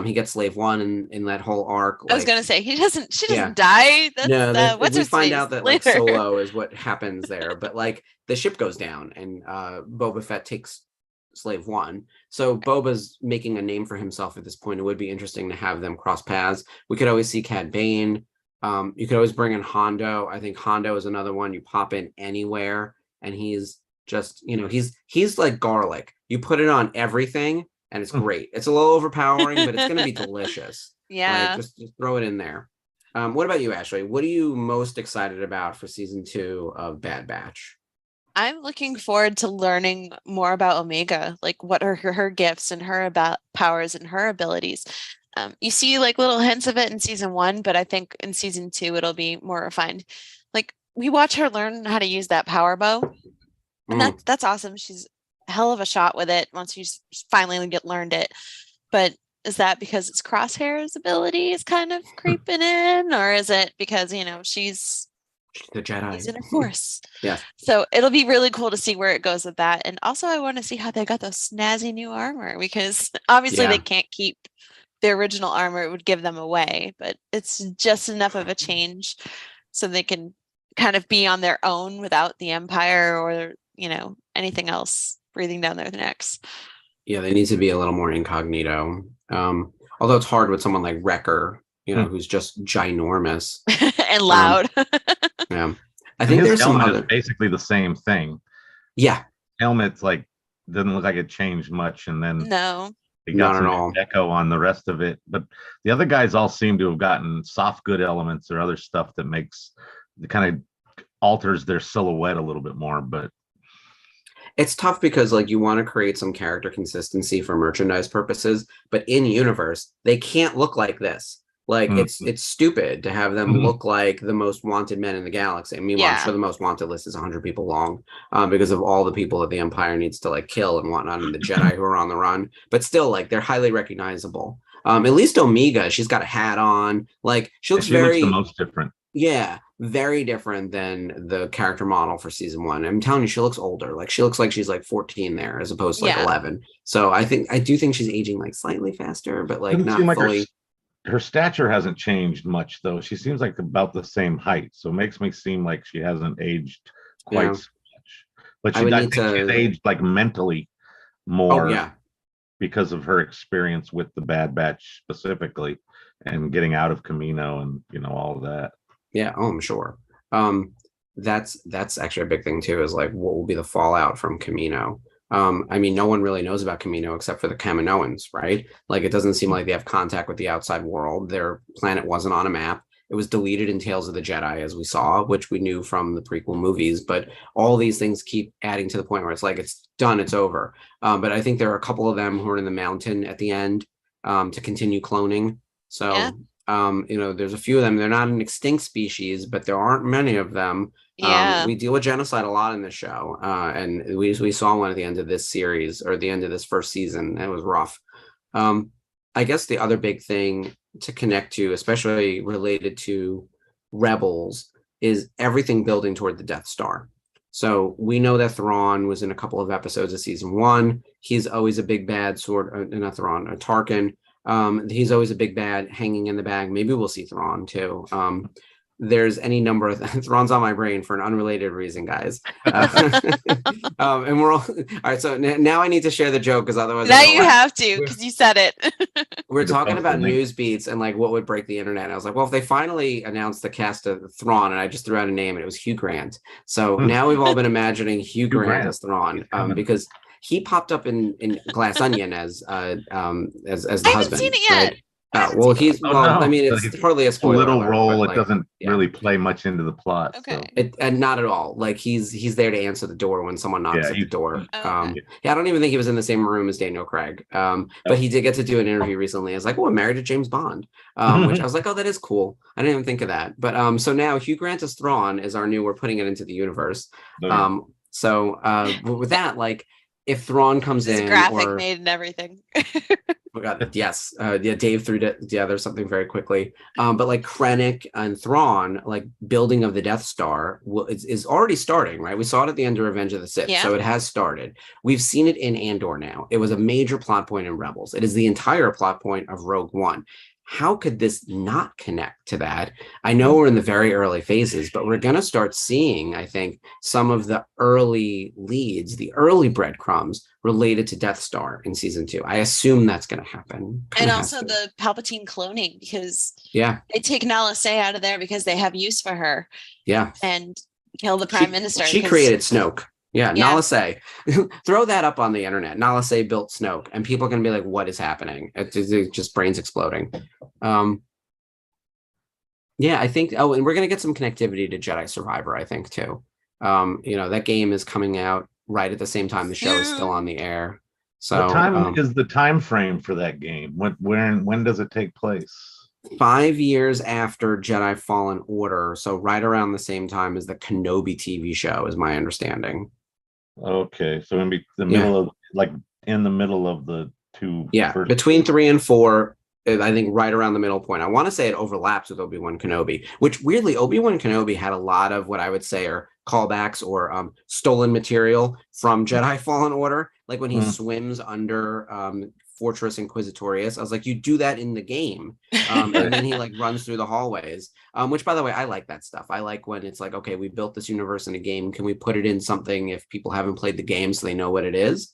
He gets Slave One in that whole arc. I was gonna say she doesn't die. That's we find out that like Solo is what happens there, but like the ship goes down and Boba Fett takes Slave One. So Boba's making a name for himself at this point. It would be interesting to have them cross paths. We could always see Cad Bane. You could always bring in Hondo. I think Hondo is another one you pop in anywhere, and he's just, he's like garlic. You put it on everything and it's great. It's a little overpowering, but it's going to be delicious. Yeah. Just throw it in there. What about you, Ashley? What are you most excited about for season 2 of Bad Batch? I'm looking forward to learning more about Omega, like what are her gifts and her powers and her abilities. You see like little hints of it in season 1, but I think in season 2 it'll be more refined. Like we watch her learn how to use that power bow, and that's awesome. She's a hell of a shot with it once you finally learned it. But is that because it's Crosshair's ability is kind of creeping in, or is it because she's the Jedi. He's in a force. Yeah. So it'll be really cool to see where it goes with that. And also I want to see how they got those snazzy new armor, because obviously they can't keep the original armor. It would give them away, but it's just enough of a change so they can kind of be on their own without the Empire or, anything else breathing down their necks. Yeah, they need to be a little more incognito. Although it's hard with someone like Wrecker, who's just ginormous and loud. Yeah, I think there's some other. Basically the same thing. Yeah, helmet's like doesn't look like it changed much, and then no, they got some echo on the rest of it. But the other guys all seem to have gotten soft good elements or other stuff that makes the kind of alters their silhouette a little bit more. But it's tough because like you want to create some character consistency for merchandise purposes, but in universe they can't look like this. Like it's stupid to have them look like the most wanted men in the galaxy. I mean, I'm sure the most wanted list is 100 people long, because of all the people that the Empire needs to like kill and whatnot, and the Jedi who are on the run. But still, like they're highly recognizable. At least Omega, she's got a hat on. Like she looks the most different. Yeah, very different than the character model for season 1. I'm telling you, she looks older. Like she looks like she's like 14 there, as opposed to like 11. So I do think she's aging like slightly faster, but like not fully. Her stature hasn't changed much, though. She seems like about the same height, so it makes me seem like she hasn't aged quite so much. But I think she's aged like mentally more because of her experience with the Bad Batch specifically, and getting out of Camino and all of that. Yeah, I'm sure. That's actually a big thing too. Is like what will be the fallout from Camino? I mean, no one really knows about Camino except for the Kaminoans, right? Like, it doesn't seem like they have contact with the outside world. Their planet wasn't on a map. It was deleted in Tales of the Jedi, as we saw, which we knew from the prequel movies. But all these things keep adding to the point where it's like, it's done, it's over. But I think there are a couple of them who are in the mountain at the end to continue cloning. So, there's a few of them. They're not an extinct species, but there aren't many of them. We deal with genocide a lot in this show, and we saw one at the end of this series, or the end of this first season. It was rough. I guess the other big thing to connect to, especially related to Rebels, is everything building toward the Death Star. So we know that Thrawn was in a couple of episodes of season 1. He's always a big bad not Thrawn, Tarkin. He's always a big bad hanging in the bag. Maybe we'll see Thrawn too. There's any number of Thrawn's on my brain for an unrelated reason, guys. And we're all right. So now I need to share the joke, because otherwise now you have to, because you said it. We're talking about news beats and like what would break the internet. I was like, well, if they finally announced the cast of Thrawn, and I just threw out a name, and it was Hugh Grant. So now we've all been imagining Hugh Grant as Thrawn, because he popped up in Glass Onion as the husband. I haven't seen it yet. Right? Well, he's Oh no! I mean, He's it's hardly a a spoiler little alert, role. but It like, doesn't yeah. really play much into the plot. Okay. So. And not at all. Like he's there to answer the door when someone knocks Yeah, at the door. Okay. Yeah, I don't even think he was in the same room as Daniel Craig. But he did get to do an interview recently. As like, oh, I'm married to James Bond, which I was like, oh, that is cool. I didn't even think of that. But so now Hugh Grant as Thrawn is our new. We're putting it into the universe. So with that, like, if Thrawn comes This is in, graphic or made and everything. oh God, yes. Yeah, Dave threw it. Yeah, there's something very quickly. But like Krennic and Thrawn, like building of the Death Star is already starting, right? We saw it at the end of Revenge of the Sith. Yeah. So it has started. We've seen it in Andor now. It was a major plot point in Rebels. It is the entire plot point of Rogue One. How could this not connect to that? I know we're in the very early phases, but we're going to start seeing, I think, some of the early leads, the early breadcrumbs related to Death Star in season 2. I assume that's going to happen. And also the Palpatine cloning, because they take Nala Se out of there because they have use for her. Yeah. And kill the Prime Minister. She created Snoke. Yeah, Nala Se. Throw that up on the internet. Nala Se built Snoke, and people are going to be like, what is happening? It's just brains exploding. Yeah, I think, and we're going to get some connectivity to Jedi Survivor, I think, too. That game is coming out right at the same time the show is still on the air. So what time is the time frame for that game? When does it take place? 5 years after Jedi Fallen Order, so right around the same time as the Kenobi TV show, is my understanding. Okay, so in the middle of, like, in the middle of the two. Yeah, between 3 and 4, I think right around the middle point. I want to say it overlaps with Obi-Wan Kenobi, which weirdly, Obi-Wan Kenobi had a lot of what I would say are callbacks or stolen material from Jedi Fallen Order. Like when he swims under Fortress Inquisitorius. I was like, you do that in the game. And then he like runs through the hallways, which, by the way, I like that stuff. I like when it's like, okay, we built this universe in a game. Can we put it in something if people haven't played the game so they know what it is?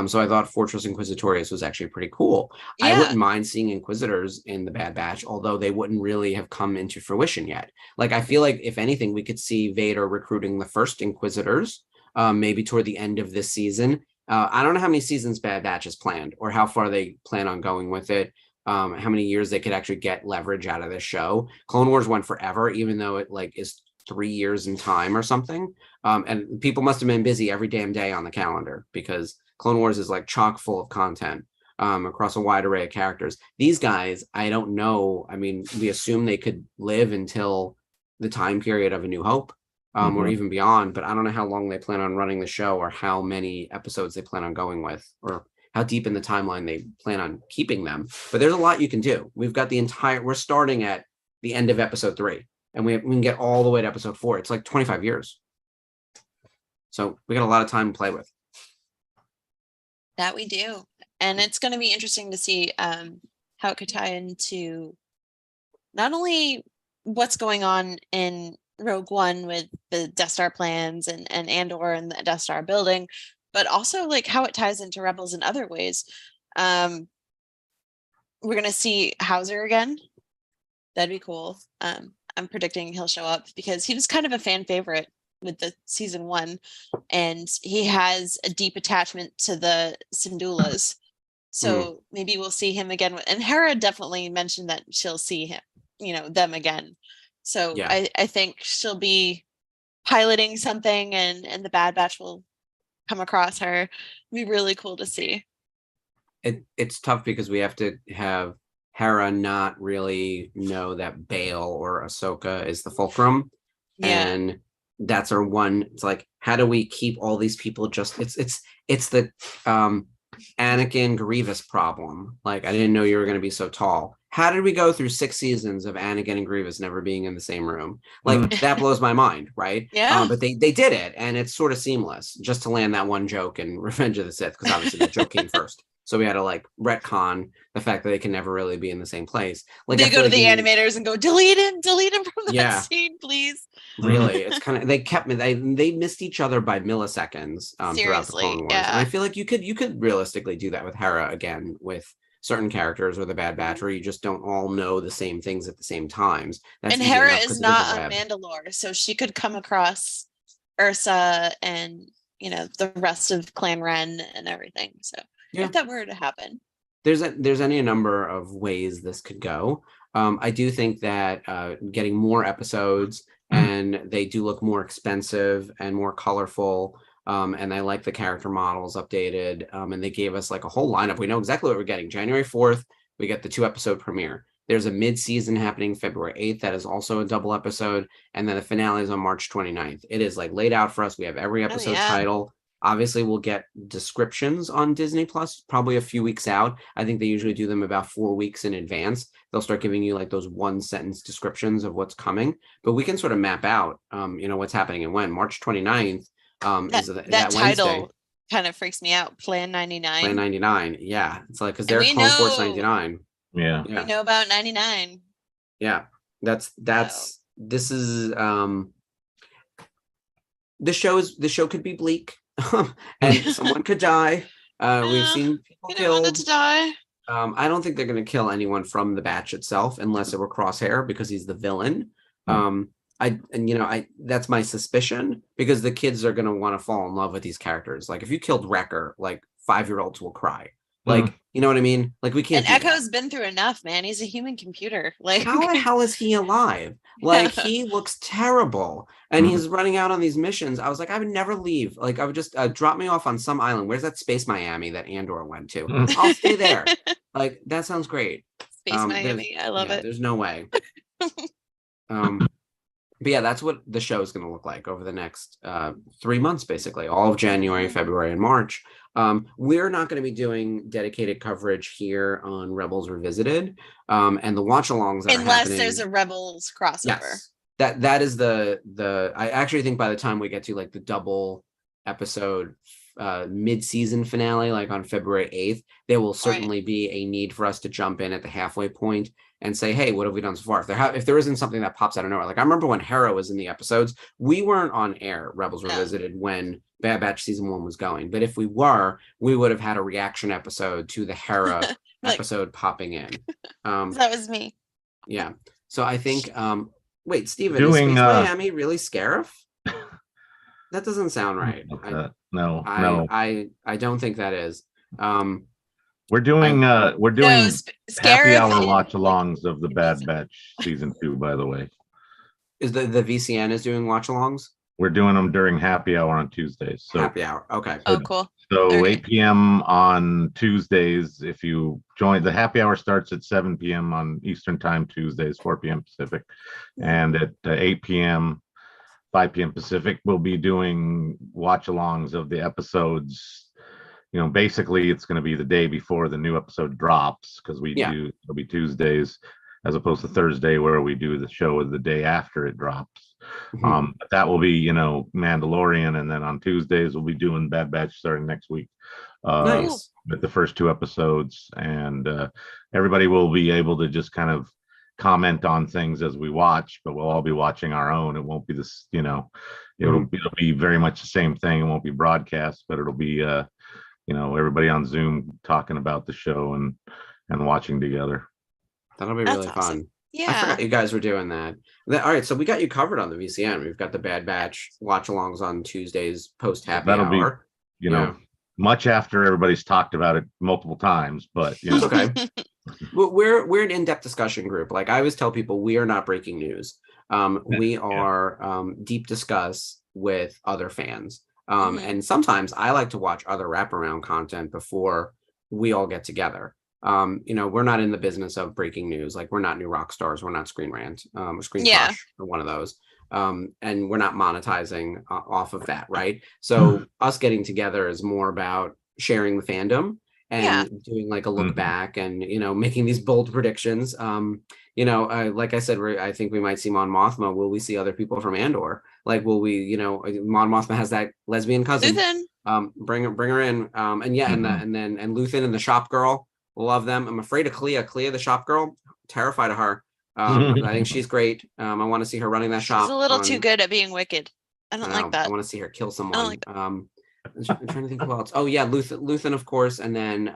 So I thought Fortress Inquisitorius was actually pretty cool. Yeah. I wouldn't mind seeing Inquisitors in the Bad Batch, although they wouldn't really have come into fruition yet. Like, I feel like, if anything, we could see Vader recruiting the first Inquisitors, maybe toward the end of this season. I don't know how many seasons Bad Batch is planned or how far they plan on going with it. How many years they could actually get leverage out of this show. Clone Wars went forever, even though it like is 3 years in time or something. And people must have been busy every damn day on the calendar because Clone Wars is like chock full of content across a wide array of characters. These guys, I don't know. I mean, we assume they could live until the time period of A New Hope. Or even beyond, but I don't know how long they plan on running the show or how many episodes they plan on going with or how deep in the timeline they plan on keeping them. But there's a lot you can do. We've got we're starting at the end of episode 3 and we can get all the way to episode 4. It's like 25 years. So we got a lot of time to play with. That we do. And it's going to be interesting to see how it could tie into not only what's going on in Rogue One with the Death Star plans and Andor and the Death Star building, but also like how it ties into Rebels in other ways. We're gonna see Hauser again. That'd be cool. I'm predicting he'll show up because he was kind of a fan favorite with the season 1, and he has a deep attachment to the Syndulas. So maybe we'll see him again. And Hera definitely mentioned that she'll see him, them again. So yeah. I think she'll be piloting something and the Bad Batch will come across her. It'd be really cool to see. It's tough because we have to have Hera not really know that Bail or Ahsoka is the fulcrum. Yeah. And that's our one. It's like, how do we keep all these people just it's the Anakin Grievous problem. Like, I didn't know you were going to be so tall. How did we go through 6 seasons of Anakin and Grievous never being in the same room? Like, that blows my mind, right? Yeah. But they did it, and it's sort of seamless just to land that one joke in Revenge of the Sith, because obviously that joke came first. So we had to like retcon the fact that they can never really be in the same place. Like, they go to the animators and go, delete him from that scene, please. Really, it's kind of, they kept me. They missed each other by milliseconds throughout the Clone Wars, and I feel like you could realistically do that with Hera again with certain characters or the Bad Batch, where you just don't all know the same things at the same times. And Hera is not on Mandalore, so she could come across Ursa and the rest of Clan Ren and everything. So if that were to happen, there's any number of ways this could go. I do think that getting more episodes, and they do look more expensive and more colorful. And I like the character models updated. And they gave us like a whole lineup. We know exactly what we're getting. January 4th, we get the 2-episode premiere. There's a mid-season happening February 8th. That is also a double episode. And then the finale is on March 29th. It is like laid out for us. We have every episode title. Obviously, we'll get descriptions on Disney Plus probably a few weeks out. I think they usually do them about 4 weeks in advance. They'll start giving you like those 1-sentence descriptions of what's coming. But we can sort of map out, what's happening and when. March 29th is that title Wednesday. Kind of freaks me out. Plan 99. Plan 99. Yeah, it's like because they're calling for 99. Yeah. We know about 99. Yeah, that's this is the show could be bleak. And someone could die. We've seen people killed. To die. I don't think they're going to kill anyone from the batch itself, unless it were Crosshair, because he's the villain. That's my suspicion, because the kids are going to want to fall in love with these characters. Like if you killed Wrecker, like 5-year-olds will cry. Like, you know what I mean? Like we can't. And Echo's been through enough, man. He's a human computer. Like how the hell is he alive? Like he looks terrible, and he's running out on these missions. I was like, I would never leave. Like I would just drop me off on some island. Where's that Space Miami that Andor went to? I'll stay there. Like that sounds great. Space Miami, I love it. There's no way. But yeah, that's what the show is going to look like over the next 3 months, basically, all of January, February, and March. We're not going to be doing dedicated coverage here on Rebels Revisited, and the watch-alongs unless there's a Rebels crossover. Yes, that is the. I actually think by the time we get to like the double episode mid-season finale, like on February 8th, there will certainly be a need for us to jump in at the halfway point and say, hey, what have we done so far? If there isn't something that pops out of nowhere. Like I remember when Hera was in the episodes, we weren't on air, Rebels Revisited, when Bad Batch season 1 was going. But if we were, we would have had a reaction episode to the Hera episode popping in. That was me. Yeah. So I think, wait, Steven, is Space Miami really Scarif? That doesn't sound right. No. I don't think that is. We're doing happy hour watch-alongs of the Bad Batch season 2. By the way, is the VCN is doing watch-alongs? We're doing them during happy hour on Tuesdays. So happy hour, okay. Oh, cool. So 8 p.m. on Tuesdays. If you join, the happy hour starts at 7 p.m. on Eastern Time Tuesdays, 4 p.m. Pacific, and at 8 p.m. 5 p.m. Pacific, we'll be doing watch-alongs of the episodes. Basically it's going to be the day before the new episode drops, because it'll be Tuesdays as opposed to Thursday, where we do the show the day after it drops. But that will be, Mandalorian, and then on Tuesdays we'll be doing Bad Batch starting next week. Nice. With the first 2 episodes, and everybody will be able to just kind of comment on things as we watch, but we'll all be watching our own. It won't be this, it'll be very much the same thing. It won't be broadcast, but it'll be everybody on Zoom talking about the show and watching together. That'll be really fun. Yeah, I forgot you guys were doing that. All right, so we got you covered on the VCN. We've got the Bad Batch watch-alongs on Tuesdays post happy hour. That'll be much after everybody's talked about it multiple times, but okay. We're an in-depth discussion group. Like I always tell people, we are not breaking news. We are deep discuss with other fans. And sometimes I like to watch other wraparound content before we all get together. We're not in the business of breaking news. Like we're not New Rock Stars. We're not Screen Rant, or Screen Crush, or one of those. And we're not monetizing off of that, right? So us getting together is more about sharing the fandom and doing like a look back and, making these bold predictions. Like I said, I think we might see Mon Mothma. Will we see other people from Andor? Like, will we, Mon Mothma has that lesbian cousin. Luthen. Bring her in. And Luthen and the shop girl. Love them. I'm afraid of Clea. Clea, the shop girl, terrified of her. I think she's great. I want to see her running that shop. She's a little too good at being wicked. I don't like that. I want to see her kill someone. I don't like that. I'm trying to think who else. Oh yeah, Luthen, of course, and then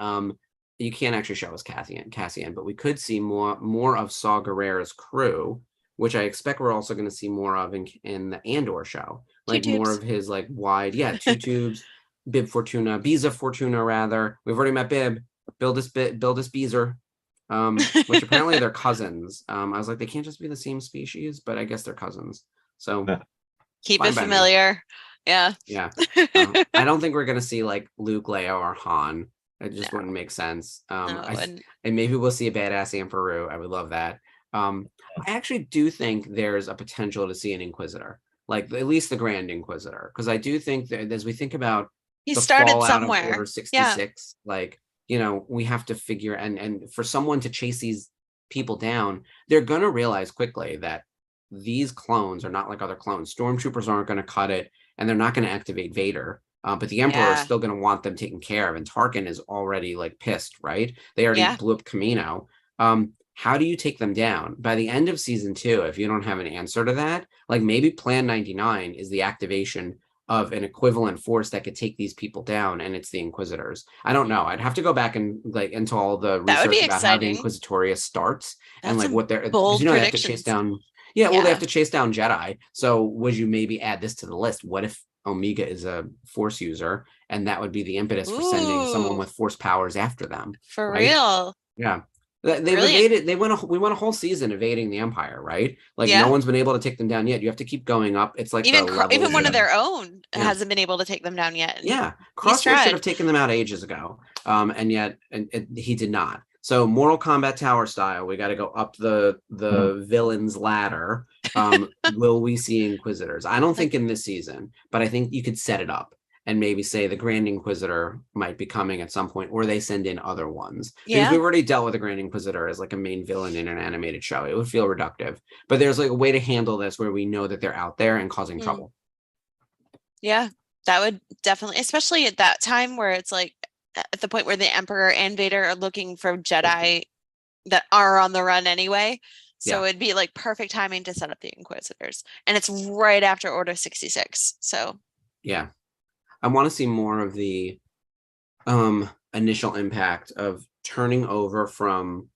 you can't actually show us Cassian, but we could see more of Saw Gerrera's crew, which I expect we're also going to see more of in the Andor show, like more of his like wide, 2 tubes, Bib Fortuna, Biza Fortuna rather. We've already met Bib. Bildis Beezer, which apparently they're cousins. I was like, they can't just be the same species, but I guess they're cousins. So keep it familiar. Yeah. I don't think we're gonna see like Luke, Leia, or Han. It just wouldn't make sense. And maybe we'll see a badass Aunt Beru. I would love that. I actually do think there's a potential to see an Inquisitor, like at least the Grand Inquisitor, because I do think that as we think about he started somewhere. Of Order 66, like, you know, we have to figure, and for someone to chase these people down, they're gonna realize quickly that these clones are not like other clones. Stormtroopers aren't going to cut it, and they're not going to activate Vader. But the Emperor is still going to want them taken care of, and Tarkin is already like pissed, right? They already blew up Camino. How do you take them down? By the end of season 2, if you don't have an answer to that, like maybe Plan 99 is the activation of an equivalent force that could take these people down, and it's the Inquisitors. I don't know. I'd have to go back and like into all the research about how the Inquisitorius starts. That's and like what they're, you know, they have to chase down. Yeah, well, they have to chase down Jedi. So would you maybe add this to the list? What if Omega is a Force user, and that would be the impetus for sending someone with Force powers after them? For real? Yeah. They've evaded. We went a whole season evading the Empire, right? Like no one's been able to take them down yet. You have to keep going up. It's like even one of their own hasn't been able to take them down yet. Yeah, Crosshair should have taken them out ages ago, and yet he did not. So Mortal Kombat Tower style, we got to go up the villain's ladder. Will we see Inquisitors? I don't think in this season, but I think you could set it up and maybe say the Grand Inquisitor might be coming at some point, or they send in other ones. Because we've already dealt with the Grand Inquisitor as like a main villain in an animated show. It would feel reductive. But there's like a way to handle this where we know that they're out there and causing trouble. Yeah, that would definitely, especially at that time where it's like, at the point where the Emperor and Vader are looking for Jedi that are on the run anyway. So it'd be like perfect timing to set up the Inquisitors. And it's right after Order 66. So yeah. I want to see more of the initial impact of turning over from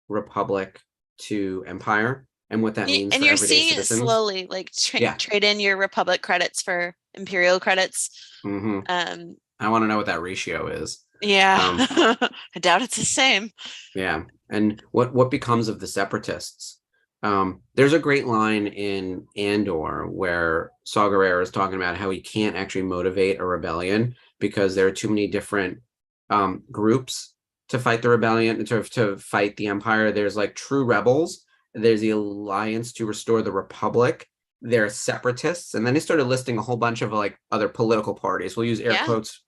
Republic to Empire and what that means and for you're everyday seeing citizens. It slowly, like trade in your Republic credits for Imperial credits. I want to know what that ratio is. Yeah. I doubt it's the same. Yeah. And what becomes of the Separatists? There's a great line in Andor where Saw Gerrera is talking about how he can't actually motivate a rebellion because there are too many different groups to fight the rebellion, to fight the Empire. There's like true rebels. There's the Alliance to Restore the Republic. There are Separatists. And then he started listing a whole bunch of like other political parties. We'll use air quotes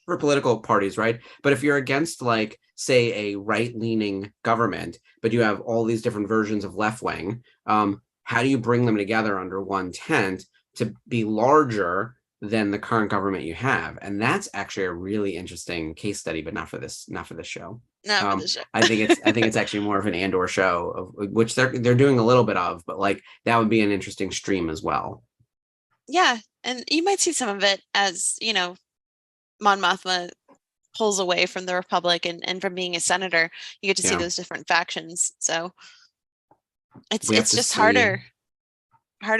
for political parties, right? But if you're against, like, say, a right-leaning government, but you have all these different versions of left-wing, how do you bring them together under one tent to be larger than the current government you have? And that's actually a really interesting case study, but not for this show. Not for the show. I think it's actually more of an Andor show, of which they're doing a little bit of, but like that would be an interesting stream as well. Yeah, and you might see some of it as, you know, Mon Mothma pulls away from the Republic and from being a senator, you get to see those different factions. So it's just harder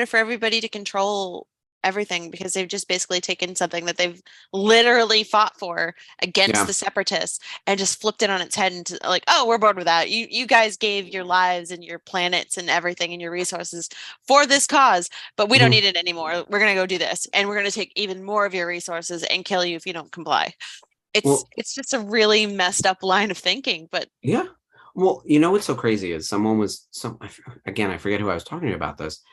for everybody to control everything because they've just basically taken something that they've literally fought for against the Separatists and just flipped it on its head and like, oh, we're bored with that. You guys gave your lives and your planets and everything and your resources for this cause, but we don't need it anymore. We're going to go do this. And we're going to take even more of your resources and kill you if you don't comply. It's just a really messed up line of thinking, but yeah. Well, you know, what's so crazy is I forget who I was talking to about this.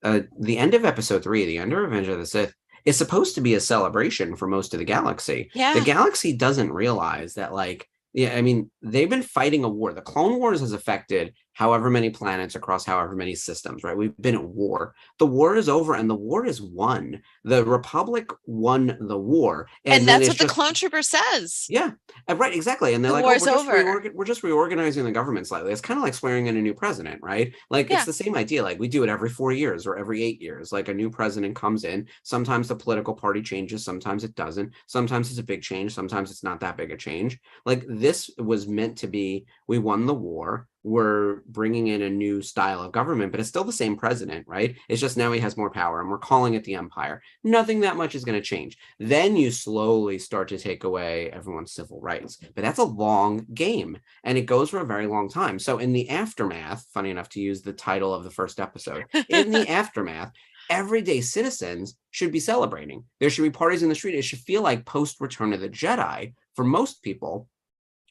The end of episode 3, the end of Revenge of the Sith, is supposed to be a celebration for most of the galaxy. Yeah. The galaxy doesn't realize that, like, I mean, they've been fighting a war. The Clone Wars has affected however many planets across however many systems, right? We've been at war. The war is over and the war is won. The Republic won the war. And that's what the clone trooper says. Yeah, right, exactly. And they're like, we're just reorganizing the government slightly. It's kind of like swearing in a new president, right? Like, it's the same idea. Like, we do it every 4 years or every 8 years. Like, a new president comes in. Sometimes the political party changes. Sometimes it doesn't. Sometimes it's a big change. Sometimes it's not that big a change. Like, this was meant to be, we won the war. we're bringing in a new style of government, but it's still the same president, right? It's just now he has more power and we're calling it the empire. Nothing that much is going to change. Then you slowly start to take away everyone's civil rights, but that's a long game and it goes for a very long time. So in the aftermath, funny enough to use the title of the first episode, in the aftermath, everyday citizens should be celebrating. There should be parties in the street. It should feel like post Return of the Jedi for most people.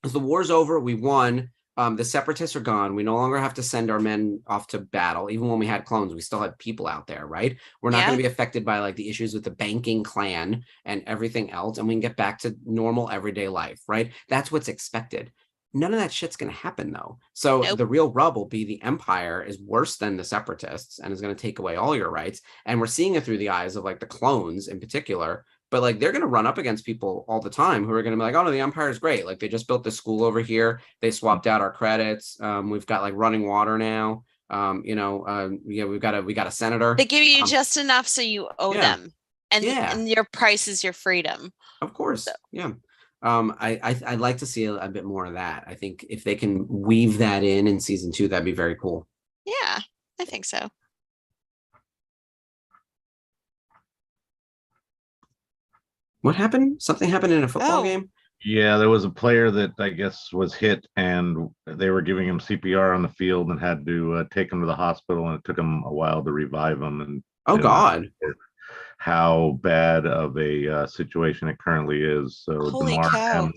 As the war's over, we won. The separatists are gone. We no longer have to send our men off to battle. Even when we had clones, we still had people out there, right? We're not going to be affected by like the issues with the banking clan and everything else. And we can get back to normal everyday life, right? That's what's expected. None of that shit's going to happen though. So the real rub will be the empire is worse than the separatists and is going to take away all your rights. And we're seeing it through the eyes of like the clones in particular. But like they're going to run up against people all the time who are going to be like, oh no, the empire is great. Like they just built this school over here. They swapped out our credits. We've got like running water now. We've got a senator. They give you just enough so you owe them, and your price is your freedom. Of course, so. Yeah. I'd like to see a bit more of that. I think if they can weave that in season 2, that'd be very cool. Yeah, I think so. What happened? Something happened in a football game? Yeah, there was a player that I guess was hit and they were giving him CPR on the field and had to take him to the hospital, and it took him a while to revive him. And oh God, how bad of a situation it currently is. So Holy cow.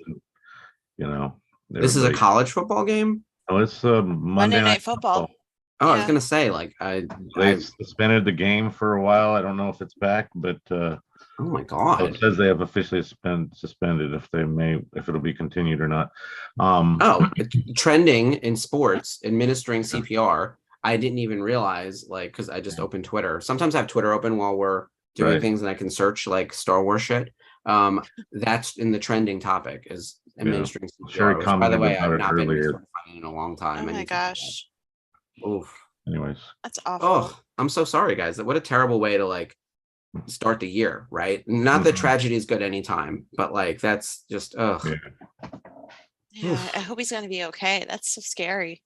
This is a college football game? Oh, it's Monday Night Football. Oh, I was gonna say, like, they suspended the game for a while. I don't know if it's back, but oh my God, it says they have officially suspended. If it'll be continued or not. Trending in sports, administering CPR. I didn't even realize, like, because I just opened Twitter. Sometimes I have Twitter open while we're doing things, and I can search like Star Wars shit. That's in the trending topic is administering CPR. Sure, which, by the way, I've not been in a long time. Oh my gosh. Oof. Anyways, that's awful. Oh, I'm so sorry, guys. What a terrible way to like start the year, right? Not that tragedy is good anytime, but like that's just Yeah, I hope he's gonna be okay. That's so scary.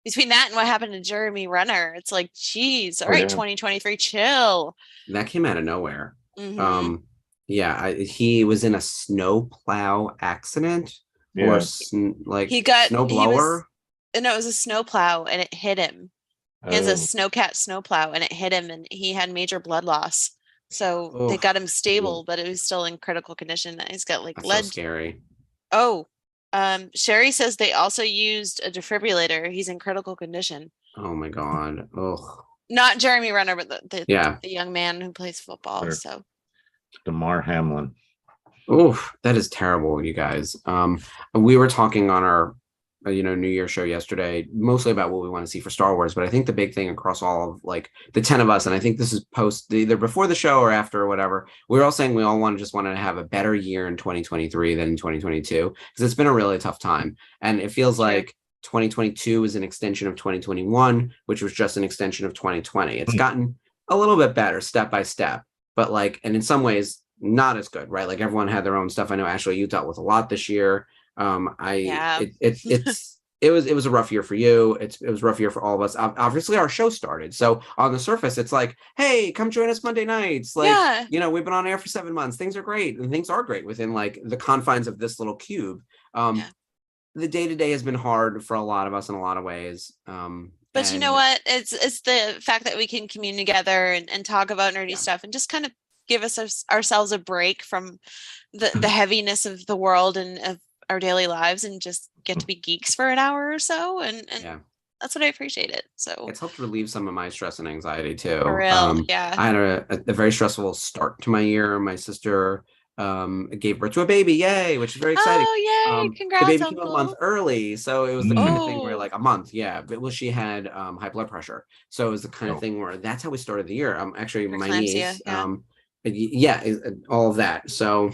Between that and what happened to Jeremy Renner, it's like, geez, all right, 2023, chill. That came out of nowhere. He was in a snowplow accident or he got snowblower. No, it was a snowplow and it hit him. He has a snowcat snowplow and it hit him and he had major blood loss. So they got him stable, but it was still in critical condition. He's got like lead. So scary. Oh, Sherry says they also used a defibrillator. He's in critical condition. Oh my God. Oh. Not Jeremy Renner, but the young man who plays football. Sure. So Damar Hamlin. Oh, that is terrible, you guys. We were talking on our New Year show yesterday, mostly about what we want to see for Star Wars. But I think the big thing across all of like the 10 of us, and I think this is post either before the show or after or whatever, we're all saying we all just wanted to have a better year in 2023 than in 2022, because it's been a really tough time. And it feels like 2022 is an extension of 2021, which was just an extension of 2020. It's gotten a little bit better step by step, but like, and in some ways not as good, right? Like everyone had their own stuff. I know, Ashley, you dealt with a lot this year. It was a rough year for you. It was a rough year for all of us. Obviously our show started, so on the surface it's like, hey, come join us Monday nights, like we've been on air for 7 months, things are great, and things are great within like the confines of this little cube. The day-to-day has been hard for a lot of us in a lot of ways, but you know what, it's the fact that we can commune together and talk about nerdy stuff and just kind of give ourselves a break from the heaviness of the world and of our daily lives, and just get to be geeks for an hour or so, and that's what I appreciate it. So it's helped relieve some of my stress and anxiety too. For real, I had a very stressful start to my year. My sister gave birth to a baby, yay, which is very exciting. Oh yay, congrats. The baby came a month early, so it was the kind of thing where like a month, but she had high blood pressure, so it was the kind of thing where that's how we started the year. Actually my niece, all of that. So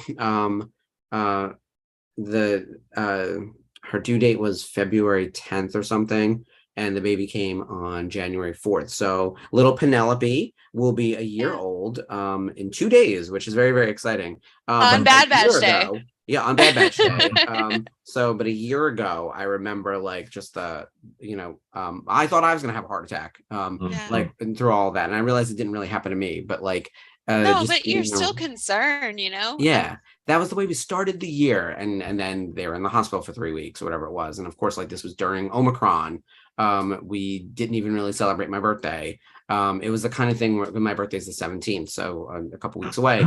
her due date was February 10th or something, and the baby came on January 4th. So little Penelope will be a year old in 2 days, which is very, very exciting. On Bad Batch Day. Yeah, on Bad Batch Day. But a year ago, I remember like just I thought I was gonna have a heart attack. Like and through all that. And I realized it didn't really happen to me, but like no, but you're still concerned, Yeah. That was the way we started the year. And then they were in the hospital for 3 weeks or whatever it was. And of course, like this was during Omicron. We didn't even really celebrate my birthday. It was the kind of thing where my birthday is the 17th, so a couple weeks away.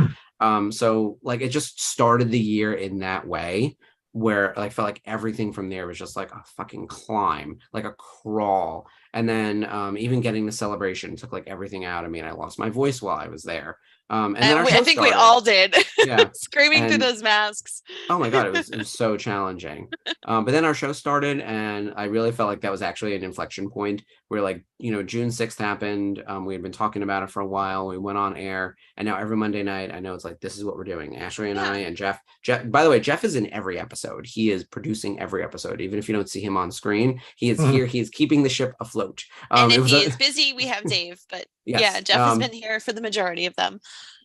So like it just started the year in that way where I felt like everything from there was just like a fucking climb, like a crawl. And then even getting the celebration took like everything out of me, and I lost my voice while I was there. And then I think we all did. Yeah, screaming through those masks. Oh my God, it was so challenging. But then our show started, and I really felt like that was actually an inflection point where, like, June 6th happened. We had been talking about it for a while. We went on air, and now every Monday night, I know it's like, this is what we're doing. Ashley and I and Jeff. By the way, Jeff is in every episode. He is producing every episode. Even if you don't see him on screen, he is here. He is keeping the ship afloat. And if he is busy, we have Dave. But yeah, Jeff has been here for the majority of them.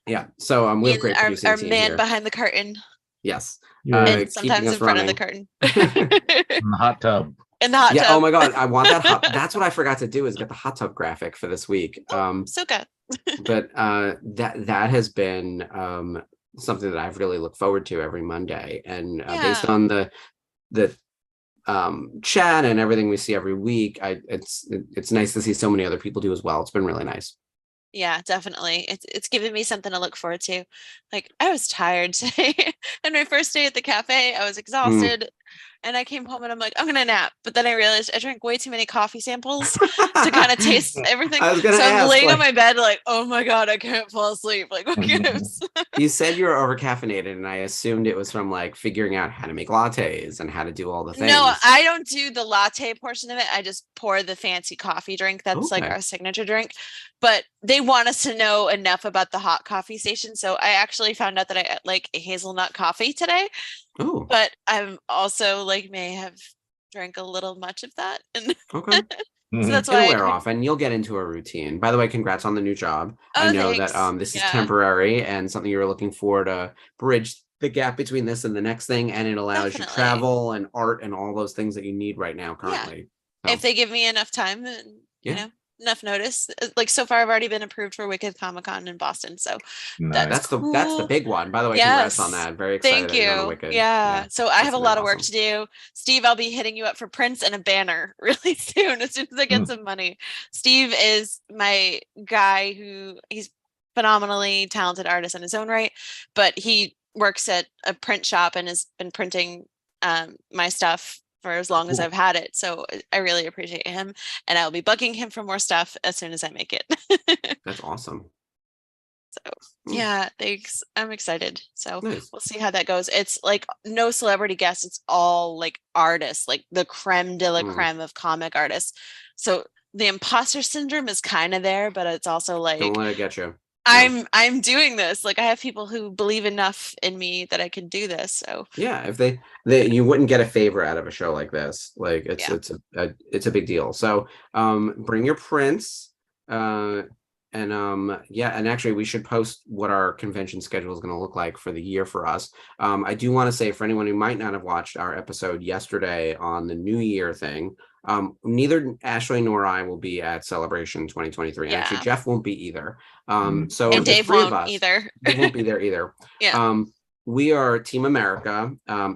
Yeah, so we have great producing our team man here. behind the curtain. Yes, and sometimes in front of the curtain. In the hot tub. In the hot tub. Oh my God, I want that. That's what I forgot to do, is get the hot tub graphic for this week. So good. But that has been something that I've really looked forward to every Monday, and based on the chat and everything we see every week, it's nice to see so many other people do as well. It's been really nice. Yeah, definitely. It's given me something to look forward to. Like, I was tired today. And my first day at the cafe, I was exhausted. And I came home and I'm like, I'm gonna nap. But then I realized I drank way too many coffee samples to kind of taste everything. So I'm laying on my bed like, oh my God, I can't fall asleep. Like, what gives? You said you were over caffeinated, and I assumed it was from like figuring out how to make lattes and how to do all the things. No, I don't do the latte portion of it. I just pour the fancy coffee drink. That's like our signature drink. But they want us to know enough about the hot coffee station. So I actually found out that I like hazelnut coffee today. Oh. But I'm also like may have drank a little much of that. And okay. So that's why it'll wear off and you'll get into a routine. By the way, congrats on the new job. I know thanks. That this is temporary and something you were looking for to bridge the gap between this and the next thing, and it allows you travel and art and all those things that you need right now currently. So. If they give me enough time, and enough notice. Like so far I've already been approved for Wicked Comic-Con in Boston, so that's cool. That's the big one, by the way. Congrats on that. Very excited. Thank you. Wicked. Yeah, so I have a lot of work to do. Steve, I'll be hitting you up for prints and a banner really soon as I get some money. Steve is my guy he's phenomenally talented artist in his own right, but he works at a print shop and has been printing my stuff for as long as I've had it. So I really appreciate him, and I'll be bugging him for more stuff as soon as I make it. That's awesome. So yeah, thanks. I'm excited. So we'll see how that goes. It's like no celebrity guests. It's all like artists, like the creme de la creme of comic artists. So the imposter syndrome is kind of there, but it's also like, don't let it get you. I'm doing this. Like I have people who believe enough in me that I can do this. So yeah, if they you wouldn't get a favor out of a show like this. Like it's a big deal. So bring your prints and actually we should post what our convention schedule is going to look like for the year for us. I do want to say, for anyone who might not have watched our episode yesterday on the New Year thing, neither Ashley nor I will be at Celebration 2023. Yeah. Actually, Jeff won't be either. So and Dave three won't of us, either. Dave won't be there either. Yeah. We are Team America.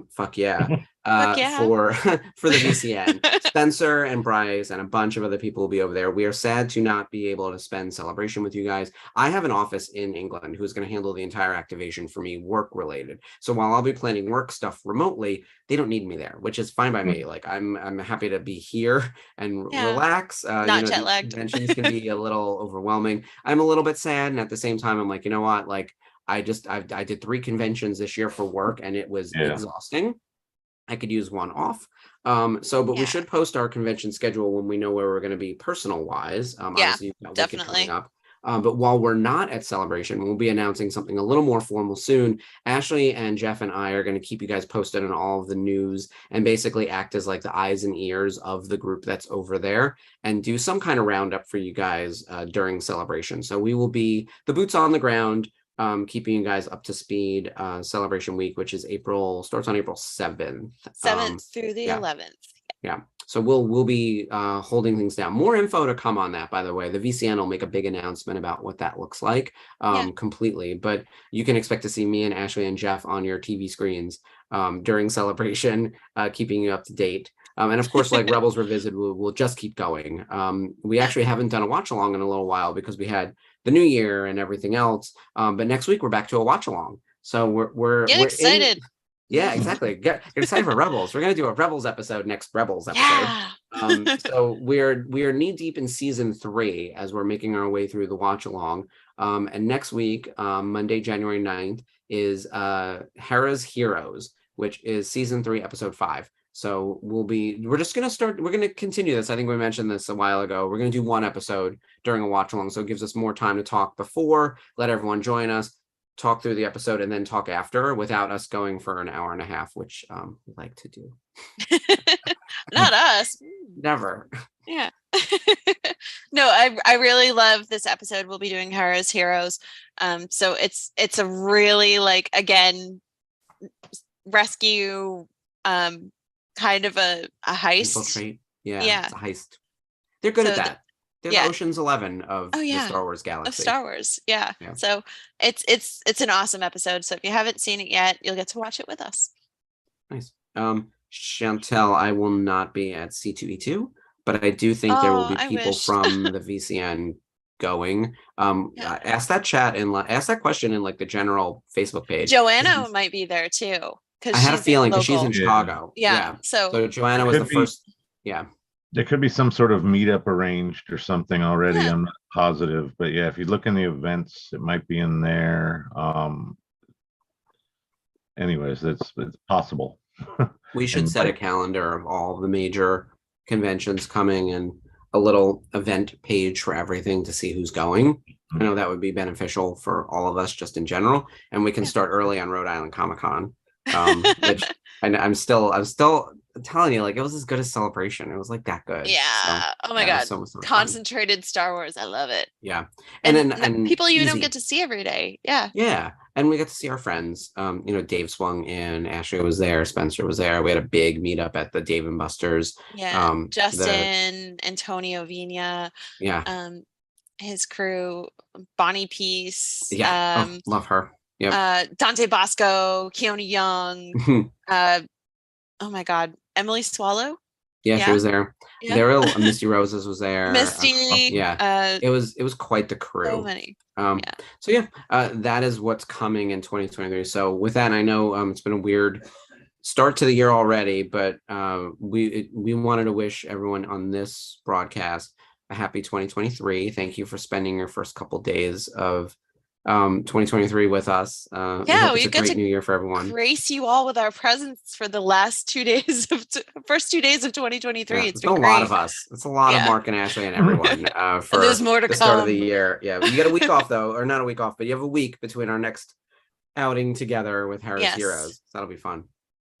Fuck yeah. For the VCN. Spencer and Bryce and a bunch of other people will be over there. We are sad to not be able to spend Celebration with you guys. I have an office in England who's going to handle the entire activation for me, work related. So while I'll be planning work stuff remotely, they don't need me there, which is fine by me. Like I'm happy to be here and relax. Not jet lagged. Conventions can be a little overwhelming. I'm a little bit sad, and at the same time, I'm like, you know what? Like I did 3 conventions this year for work, and it was exhausting. I could use one off. But we should post our convention schedule when we know where we're going to be personal wise. Obviously you've got Wicked coming up. But while we're not at Celebration, we'll be announcing something a little more formal soon. Ashley and Jeff and I are going to keep you guys posted on all of the news and basically act as like the eyes and ears of the group that's over there and do some kind of roundup for you guys during Celebration. So we will be the boots on the ground, keeping you guys up to speed. Celebration week, which is starts on April 7th. 7th through the 11th. Yeah. So we'll be holding things down. More info to come on that, by the way. The VCN will make a big announcement about what that looks like completely. But you can expect to see me and Ashley and Jeff on your TV screens during Celebration, keeping you up to date. And of course, like Rebels Revisited, we'll just keep going. We actually haven't done a watch along in a little while because we had the new year and everything else. But next week we're back to a watch along. So we're excited. Yeah, exactly. Get excited for Rebels. We're gonna do a Rebels episode next Rebels episode. Yeah. So we're knee deep in season 3 as we're making our way through the watch along. And next week, Monday, January 9th, is Hera's Heroes, which is season 3, episode 5. So we're gonna continue this. I think we mentioned this a while ago. We're gonna do one episode during a watch along, so it gives us more time to talk before, let everyone join us, talk through the episode, and then talk after without us going for an hour and a half, which we like to do. Not us. Never. Yeah. No, I really love this episode. We'll be doing Hera's Heroes. So it's a really, like, again, rescue kind of a heist. Infiltrate. Yeah. It's a heist. They're good at that. They're the Ocean's 11 of the Star Wars galaxy. Of Star Wars, yeah. So it's an awesome episode. So if you haven't seen it yet, you'll get to watch it with us. Nice. Chantel, I will not be at C2E2, but I do think there will be people from the VCN going. Ask that question in like the general Facebook page. Joanna might be there too. I had a feeling because she's in Chicago. Yeah. So Joanna was the first. Yeah. There could be some sort of meetup arranged or something already. Yeah. I'm not positive, but yeah, if you look in the events, it might be in there. Anyways, it's possible. We should set a calendar of all the major conventions coming and a little event page for everything to see who's going. Mm-hmm. I know that would be beneficial for all of us just in general. And we can start early on Rhode Island Comic-Con, which I'm still telling you, like, it was as good as Celebration. It was like that good. Yeah. So, oh my God. So concentrated fun. Star Wars. I love it. Yeah. And people you don't get to see every day. Yeah. Yeah. And we got to see our friends. Dave swung in, Ashley was there, Spencer was there. We had a big meetup at the Dave and Buster's. Yeah. Justin, Antonio Vina. Yeah. His crew, Bonnie Peace. Yeah. Love her. Yeah. Dante Bosco, Keone Young. Oh my God, Emily Swallow. Yeah, she was there. Yeah. Daryl Misty Roses was there. Misty. It was quite the crew. So many. So that is what's coming in 2023. So with that, I know it's been a weird start to the year already, but we wanted to wish everyone on this broadcast a happy 2023. Thank you for spending your first couple days of 2023 with us. We got a great new year for everyone. Grace you all with our presence for the last 2 days first 2 days of 2023. Yeah, it's been a lot of us. It's a lot of Mark and Ashley and everyone for and there's more to the start of the year. Yeah, you get a week off though, or not a week off, but you have a week between our next outing together with Hera's Heroes. So that'll be fun.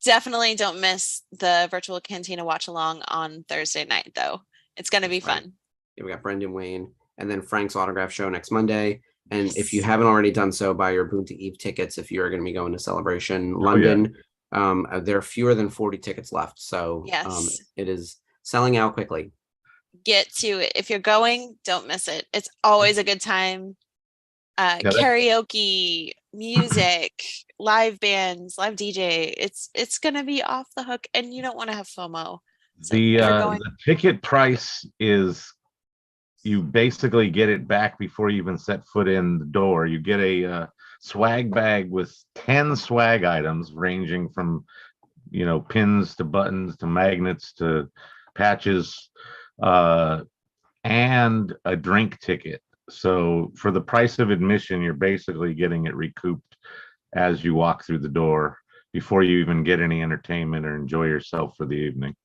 Definitely don't miss the virtual Cantina watch along on Thursday night though. It's going to be fun. Yeah, we got Brendan Wayne and then Frank's autograph show next Monday. And if you haven't already done so, buy your Boonty Eve tickets if you're going to be going to Celebration London. There are fewer than 40 tickets left. So it is selling out quickly. Get to it. If you're going, don't miss it. It's always a good time. Karaoke, music, live bands, live DJ. It's going to be off the hook and you don't want to have FOMO. So the ticket price is... You basically get it back before you even set foot in the door. You get a swag bag with 10 swag items ranging from, pins to buttons to magnets to patches, and a drink ticket. So for the price of admission, you're basically getting it recouped as you walk through the door before you even get any entertainment or enjoy yourself for the evening.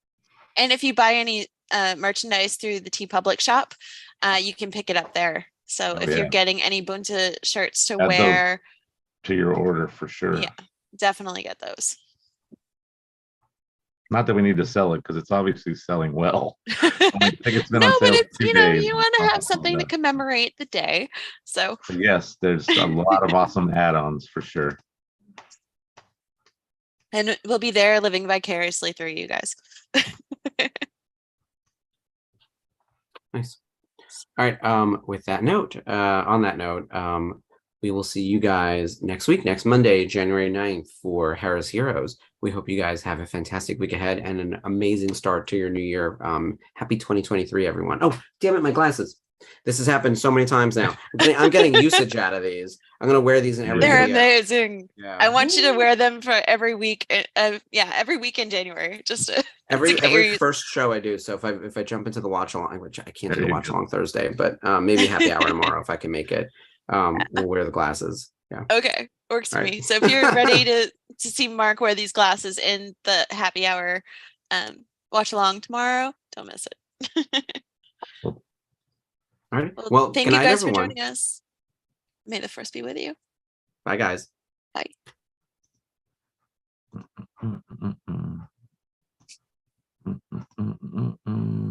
And if you buy any merchandise through the TeePublic shop, you can pick it up there So if you're getting any Bunta shirts to Add wear to your order for sure. Yeah, definitely get those. Not that we need to sell it because it's obviously selling well. I think it's been no, on sale but it's, for 2 days. You want to have something to commemorate the day. So but yes, there's a lot of awesome add-ons for sure. And we'll be there living vicariously through you guys. Nice. All right. With that note, on that note, we will see you guys next week, next Monday, January 9th for Harris Heroes. We hope you guys have a fantastic week ahead and an amazing start to your new year. Happy 2023, everyone. Oh, damn it, my glasses. This has happened so many times now. I'm getting usage out of these. I'm going to wear these in every They're video. amazing. Yeah. I want you to wear them for every week. Every week in January. Just every first show I do. So if I jump into the watch along, which I can't do the watch along Thursday, but maybe happy hour tomorrow if I can make it. We'll wear the glasses. Yeah. Okay. Works for me. So if you're ready to see Mark wear these glasses in the happy hour watch along tomorrow, don't miss it. All right. Well, thank you guys for joining us. May the force be with you. Bye, guys. Bye.